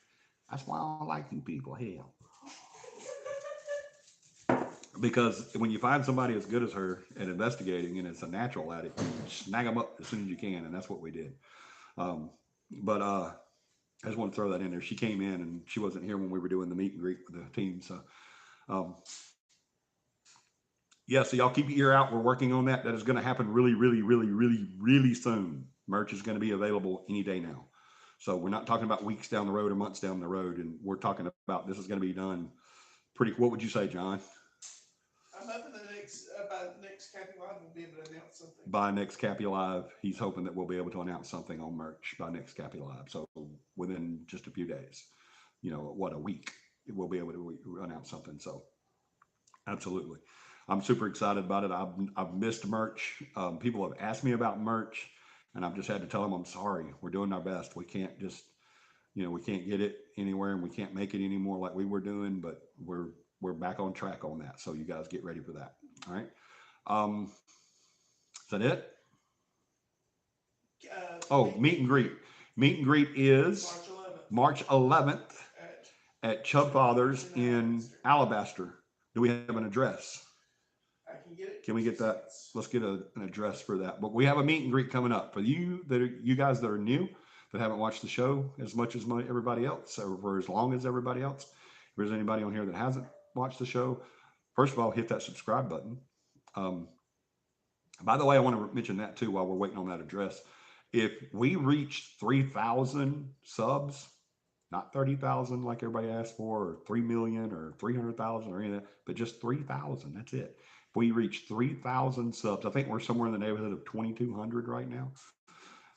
That's why I don't like you people. Hell. Because when you find somebody as good as her at investigating, and it's a natural at it, you snag them up as soon as you can, and that's what we did. But I just want to throw that in there. She came in, and she wasn't here when we were doing the meet and greet with the team. So, yeah, so y'all keep your ear out. We're working on that. That is going to happen really, really, really, really, really soon. Merch is going to be available any day now. So we're not talking about weeks down the road or months down the road, and we're talking about this is going to be done pretty. What would you say, John? I'm hoping by the next CAPI Live we'll be able to announce something. By next CAPI Live, he's hoping that we'll be able to announce something on merch by next CAPI Live. So within just a few days, a week, we'll be able to announce something. So absolutely. I'm super excited about it. I've missed merch. People have asked me about merch, and I've just had to tell them, I'm sorry. We're doing our best. We can't just, we can't get it anywhere, and we can't make it anymore like we were doing, but we're back on track on that. So you guys get ready for that. All right. Is that it? Meet and greet. Meet and greet is March 11th at Chubb Fathers in Alabaster. Do we have an address? I can get it. Can we get that? Let's get an address for that. But we have a meet and greet coming up for you guys that are new, that haven't watched the show as much as everybody else, or for as long as everybody else. If there's anybody on here that hasn't watched the show, first of all, hit that subscribe button. By the way, I want to mention that too while we're waiting on that address. If we reach 3,000 subs, not 30,000 like everybody asked for, or 3 million or 300,000 or anything, but just 3,000, that's it. If we reach 3,000 subs, I think we're somewhere in the neighborhood of 2,200 right now.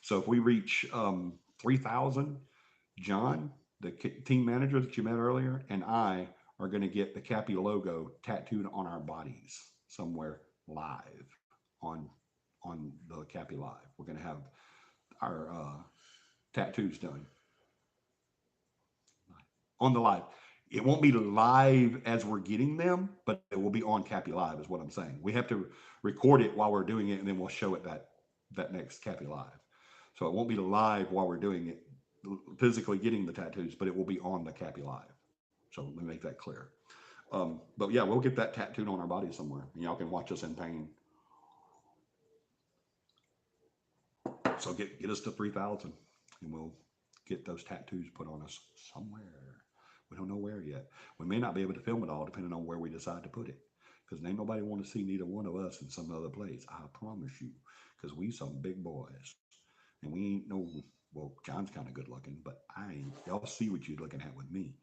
So if we reach 3,000, John, the team manager that you met earlier, and I are going to get the CAPI logo tattooed on our bodies somewhere live on the CAPI Live. We're going to have our tattoos done on the live. it won't be live as we're getting them, but it will be on CAPI Live is what I'm saying. We have to record it while we're doing it, and then we'll show it that next CAPI Live. So it won't be live while we're doing it, physically getting the tattoos, but it will be on the CAPI Live. So let me make that clear. But yeah, we'll get that tattooed on our body somewhere, and y'all can watch us in pain. So get us to 3,000, and we'll get those tattoos put on us somewhere. We don't know where yet. We may not be able to film it all, depending on where we decide to put it, because ain't nobody want to see neither one of us in some other place. I promise you, because we some big boys, and we ain't no. Well, John's kind of good looking, but I ain't. Y'all see what you're looking at with me.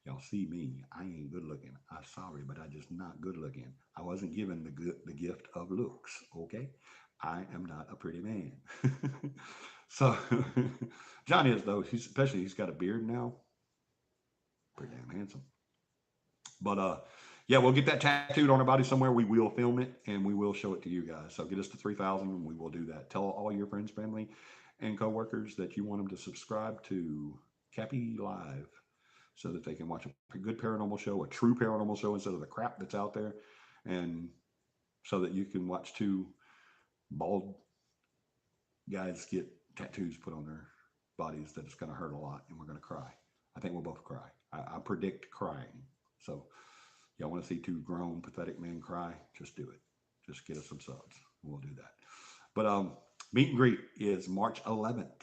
Y'all see me. I ain't good looking. I'm sorry, but I just not good looking. I wasn't given the gift of looks. Okay, I am not a pretty man. So John is though. He's got a beard now. Pretty damn handsome. But yeah, we'll get that tattooed on our body somewhere. We will film it and we will show it to you guys. So get us to 3,000 and we will do that. Tell all your friends, family, and coworkers that you want them to subscribe to CAPI Live so that they can watch a good paranormal show, a true paranormal show instead of the crap that's out there, and so that you can watch two bald guys get tattoos put on their bodies that it's going to hurt a lot and we're going to cry. I think we'll both cry. I predict crying. So y'all want to see two grown, pathetic men cry? Just do it. Just get us some subs. We'll do that. But meet and greet is March 11th,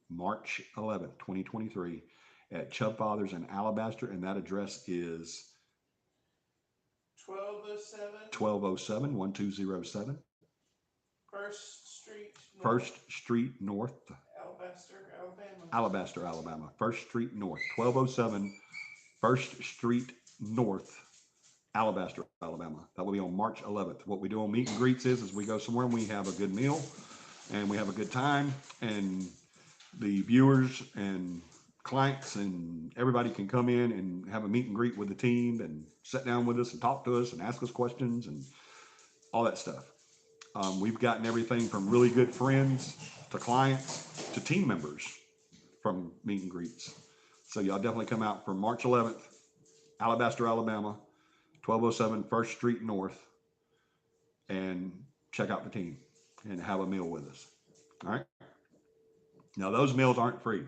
2023 at Chubb Fathers in Alabaster. And that address is 1207 1207 First Street. First Street North, Alabaster, Alabama. Alabama. First Street North, 1207 First Street North, Alabaster, Alabama. That will be on March 11th. What we do on meet and greets is we go somewhere and we have a good meal and we have a good time, and the viewers and clients and everybody can come in and have a meet and greet with the team and sit down with us and talk to us and ask us questions and all that stuff. We've gotten everything from really good friends to clients to team members from meet and greets. So y'all definitely come out for March 11th, Alabaster, Alabama, 1207 First Street North, and check out the team and have a meal with us. All right. Now those meals aren't free,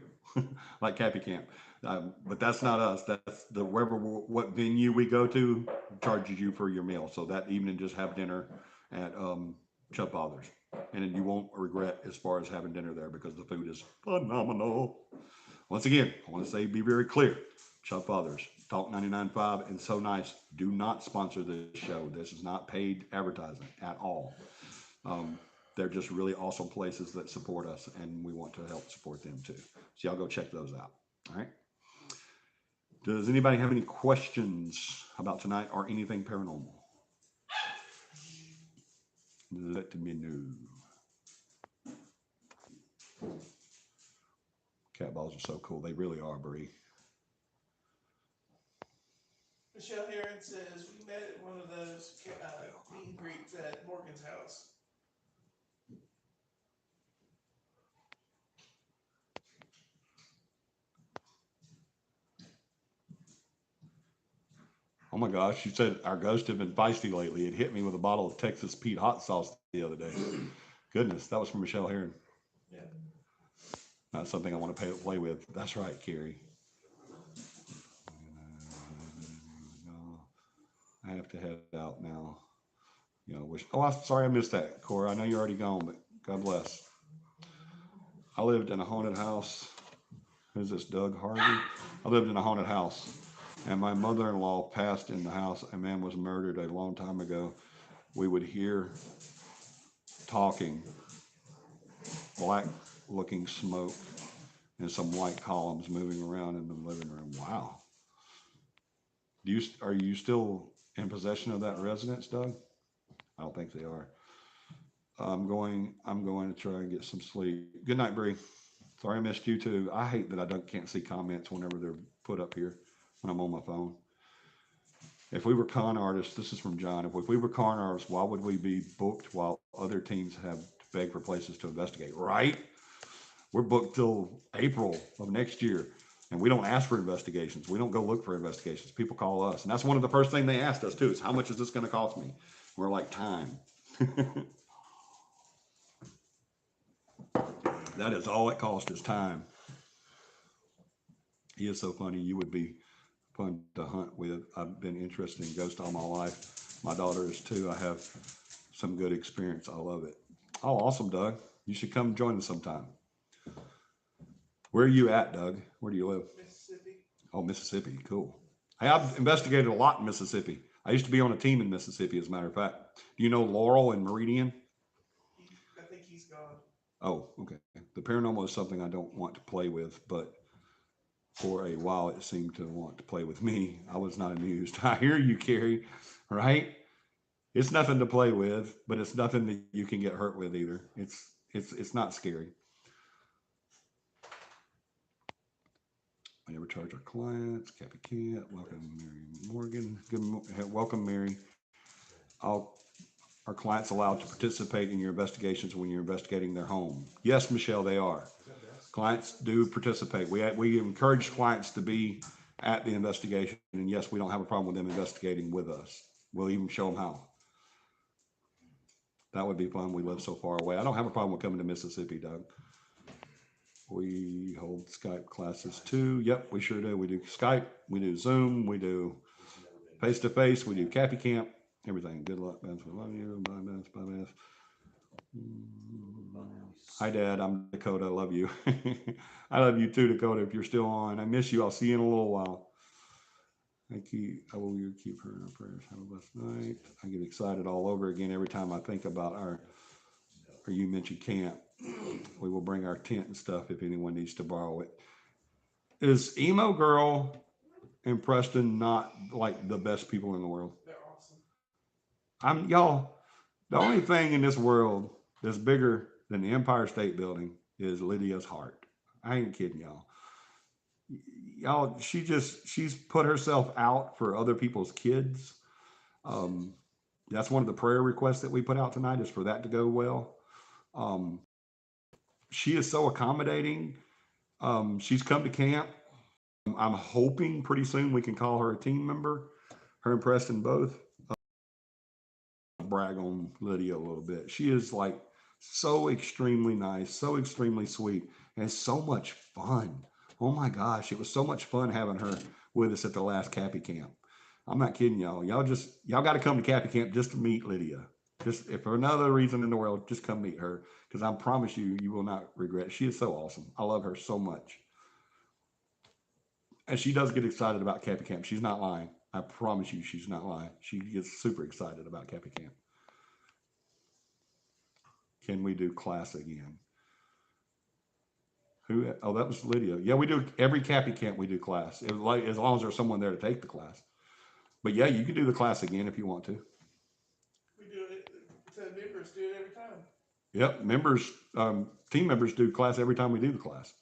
like Cappy Camp, but that's not us. That's what venue we go to charges you for your meal. So that evening, just have dinner at Chubb Fathers, and then you won't regret as far as having dinner there because the food is phenomenal. Once again, I want to say, be very clear. Chubb Fathers, Talk 99.5, and So Nice do not sponsor this show. This is not paid advertising at all. They're just really awesome places that support us, and we want to help support them too. So y'all go check those out. All right. Does anybody have any questions about tonight or anything paranormal? Let me know. Cat balls are so cool. They really are, Bree. Michelle Heron says we met at one of those meet and greets at Morgan's house. Oh my gosh, you said our ghost had been feisty lately. It hit me with a bottle of Texas Pete hot sauce the other day. Goodness, that was from Michelle Heron. Yeah. Not something I want to play with. That's right, Carrie. I have to head out now. I'm sorry I missed that, Cora. I know you're already gone, but God bless. I lived in a haunted house. Who's this, Doug Harvey? I lived in a haunted house, and my mother-in-law passed in the house. A man was murdered a long time ago. We would hear talking, black-looking smoke, and some white columns moving around in the living room. Wow. Are you still in possession of that residence, Doug? I don't think they are. I'm going to try and get some sleep. Good night, Bree. Sorry I missed you too. I hate that I can't see comments whenever they're put up here when I'm on my phone. If we were con artists, this is from John. If we were con artists, why would we be booked while other teams have to beg for places to investigate? Right? We're booked till April of next year, And we don't ask for investigations. We don't go look for investigations. People call us. And that's one of the first things they asked us too, is how much is this going to cost me? We're like, time. That is all it costs, is time. He is so funny. You would be fun to hunt with. I've been interested in ghosts all my life. My daughter is too. I have some good experience. I love it. Oh, awesome, Doug. You should come join us sometime. Where are you at, Doug? Where do you live? Mississippi. Oh, Mississippi. Cool. Hey, I've investigated a lot in Mississippi. I used to be on a team in Mississippi, as a matter of fact. Do you know Laurel and Meridian? I think he's gone. Oh, okay. The paranormal is something I don't want to play with, but for a while it seemed to want to play with me. I was not amused. I hear you, Carrie, right? It's nothing to play with, but it's nothing that you can get hurt with either. It's not scary. I never charge our clients. CAPI can't. Welcome, Mary Morgan. Welcome, Mary. Are clients allowed to participate in your investigations when you're investigating their home? Yes, Michelle, they are. Clients do participate. We encourage clients to be at the investigation, and yes, we don't have a problem with them investigating with us. We'll even show them how. That would be fun. We live so far away. I don't have a problem with coming to Mississippi, Doug. We hold Skype classes too. Yep, we sure do. We do Skype, we do Zoom, we do face-to-face, we do CAPI camp, everything. Good luck, Beth. We love you. Bye, Beth. Bye, Beth. Hi, Dad. I'm Dakota. I love you. I love you too, Dakota, if you're still on. I miss you. I'll see you in a little while. I will keep her in our prayers. Have a blessed night. I get excited all over again every time I think about you mentioned camp. We will bring our tent and stuff if anyone needs to borrow it. Is Emo Girl and Preston not like the best people in the world? They're awesome. Y'all, the only thing in this world that's bigger than the Empire State Building is Lydia's heart. I ain't kidding y'all. Y'all, she's put herself out for other people's kids. That's one of the prayer requests that we put out tonight, is for that to go well. She is so accommodating. She's come to camp. I'm hoping pretty soon we can call her a team member, her and Preston both. Brag on Lydia a little bit. She is like so extremely nice, so extremely sweet, and so much fun. Oh my gosh, it was so much fun having her with us at the last CAPI camp. I'm not kidding y'all. Y'all got to come to CAPI camp just to meet Lydia. Just if for another reason in the world, just come meet her, because I promise you, you will not regret. She is so awesome. I love her so much. And she does get excited about CAPI camp. She's not lying. I promise you, she's not lying. She gets super excited about CAPI camp. Can we do class again? Who? Oh, that was Lydia. Yeah, we do every CAPI camp. We do class, as long as there's someone there to take the class. But yeah, you can do the class again if you want to. We do it. The members do it every time. Yep, members, team members do class every time we do the class.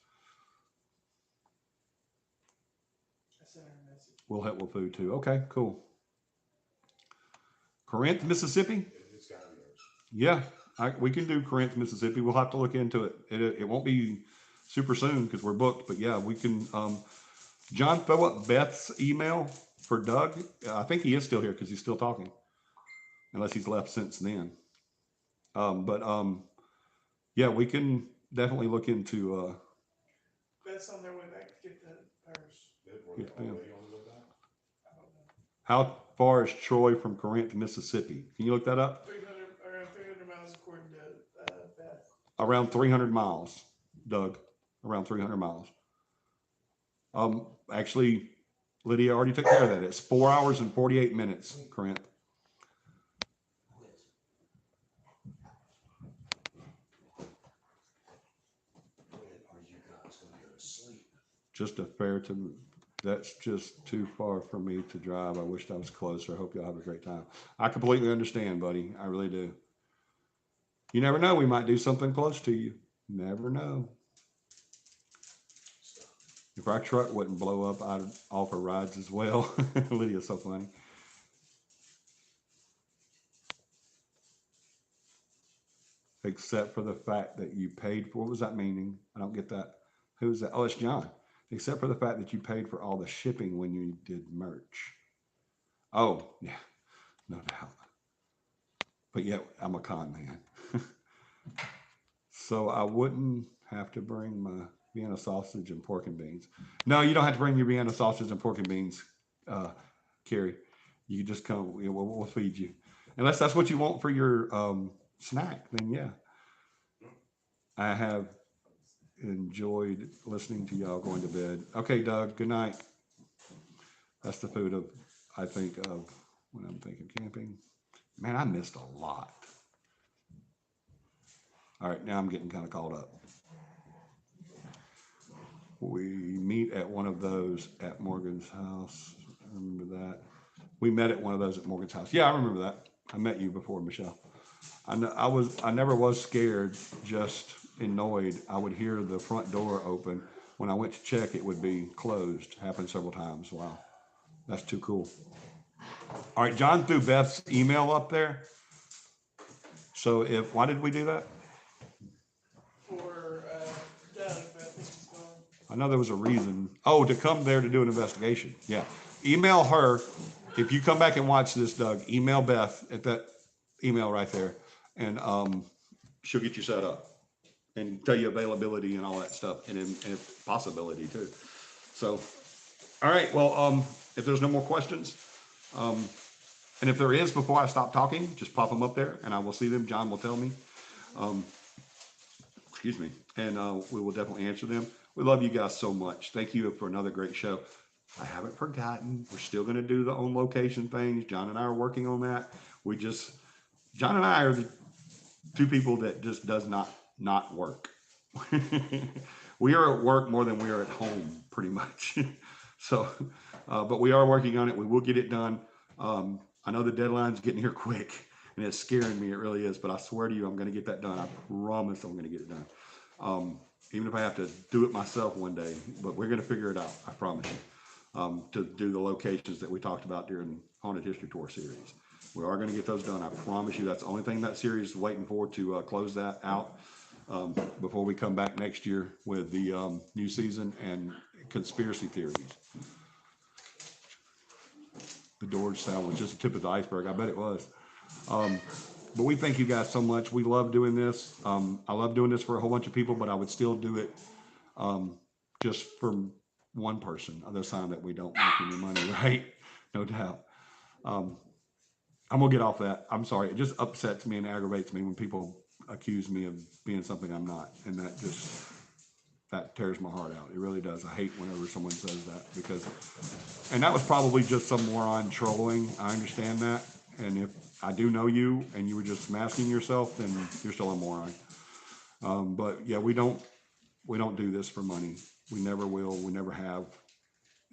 I sent her a message. We'll help with food too. Okay, cool. Corinth, Mississippi? It's gotta be ours. Yeah, we can do Corinth, Mississippi. We'll have to look into it. It won't be super soon because we're booked, but yeah, we can. John, throw up Beth's email for Doug. I think he is still here because he's still talking, unless he's left since then. Yeah, we can definitely look into. That's on their way back to get the purse. Were they already on the way back? I don't know. How far is Troy from Corinth, Mississippi? Can you look that up? around 300 miles according to Beth. Around 300 miles, Doug. Around 300 miles. Actually, Lydia already took care of that. It's 4 hours and 48 minutes, Corinth. Just a fair to, that's just too far for me to drive. I wished I was closer. I hope y'all have a great time. I completely understand, buddy. I really do. You never know. We might do something close to you. Never know. If our truck wouldn't blow up, I'd offer rides as well. Lydia's so funny. Except for the fact that you paid for, what was that meaning? I don't get that. Who was that? Oh, it's John. except for the fact that you paid for all the shipping when you did merch. Oh, yeah, no doubt. But yeah, I'm a con man. So I wouldn't have to bring my Vienna sausage and pork and beans. No, you don't have to bring your Vienna sausage and pork and beans, Carrie. You can just come, we'll feed you. Unless that's what you want for your snack, then yeah. I have enjoyed listening to y'all going to bed. Okay, Doug, good night. That's the food of, I think of when I'm thinking camping. Man, I missed a lot. All right, now I'm getting kind of caught up. We meet at one of those at Morgan's house. I remember that. We met at one of those at Morgan's house. Yeah, I remember that. I met you before, Michelle. I never was scared, just annoyed. I would hear the front door open. When I went to check, it would be closed. Happened several times. Wow, that's too cool. All right, John threw Beth's email up there. So why did we do that? For Doug, but I think he's gone. I know there was a reason. Oh, to come there to do an investigation. Yeah. Email her. If you come back and watch this, Doug, email Beth at that email right there, and she'll get you set up and tell you availability and all that stuff, and if possibility too. So, all right. Well, if there's no more questions, and if there is, before I stop talking, just pop them up there, and I will see them. John will tell me. Excuse me, and we will definitely answer them. We love you guys so much. Thank you for another great show. I haven't forgotten. We're still going to do the on location things. John and I are working on that. John and I are the two people that just does not work. We are at work more than we are at home, pretty much. So, but we are working on it. We will get it done. I know the deadline's getting here quick, and it's scaring me. It really is. But I swear to you, I'm going to get that done. I promise I'm going to get it done. Even if I have to do it myself one day, but we're going to figure it out. I promise you. To do the locations that we talked about during Haunted History Tour series. We are going to get those done. I promise you. That's the only thing that series is waiting for to close that out before we come back next year with the new season and conspiracy theories. The George sound was just the tip of the iceberg. I bet it was. But we thank you guys so much. We love doing this. I love doing this for a whole bunch of people, but I would still do it just for one person, other sign that we don't make any money, right? No doubt. I'm gonna get off that. I'm sorry. It just upsets me and aggravates me when people accuse me of being something I'm not, and that tears my heart out. It really does. I hate whenever someone says that and that was probably just some moron trolling. I understand that, and if I do know you and you were just masking yourself, then you're still a moron. But yeah, we don't do this for money. We never will. We never have.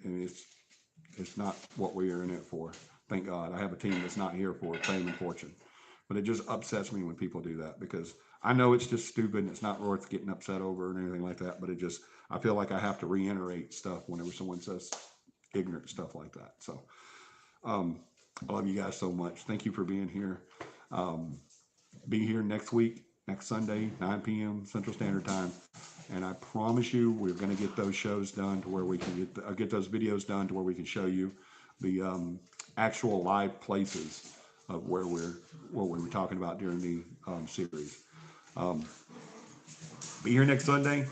And it's not what we are in it for. Thank God. I have a team that's not here for fame and fortune. But it just upsets me when people do that, because I know it's just stupid and it's not worth getting upset over or anything like that. But I feel like I have to reiterate stuff whenever someone says ignorant stuff like that. So I love you guys so much. Thank you for being here. Be here next week, next Sunday, 9 p.m. Central Standard Time. And I promise you, we're going to get those shows done to where we can get those videos done to where we can show you the actual live places of what we were talking about during the series. Be here next Sunday.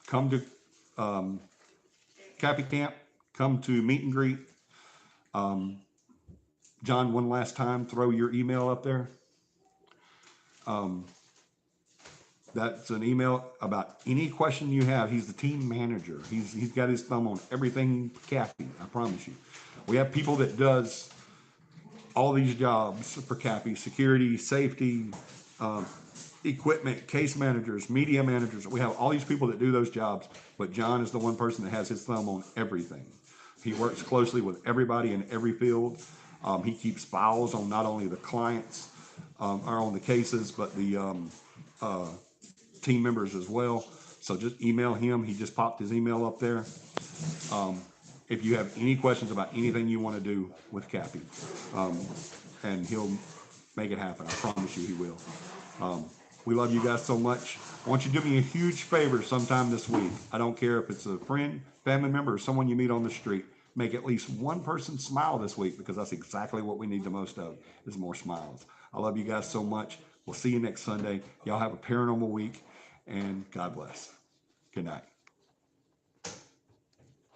Come to CAPI Camp. Come to meet and greet. John, one last time, throw your email up there. That's an email about any question you have. He's the team manager. He's got his thumb on everything CAPI, I promise you. We have people that does all these jobs for CAPI: security, safety, equipment, case managers, media managers. We have all these people that do those jobs, but John is the one person that has his thumb on everything. He works closely with everybody in every field. He keeps files on not only the clients or on the cases, but the team members as well. So just email him. He just popped his email up there. If you have any questions about anything you want to do with CAPI, and he'll make it happen. I promise you he will. We love you guys so much. I want you to do me a huge favor sometime this week. I don't care if it's a friend, family member, or someone you meet on the street. Make at least one person smile this week, because that's exactly what we need the most of, is more smiles. I love you guys so much. We'll see you next Sunday. Y'all have a paranormal week, and God bless. Good night.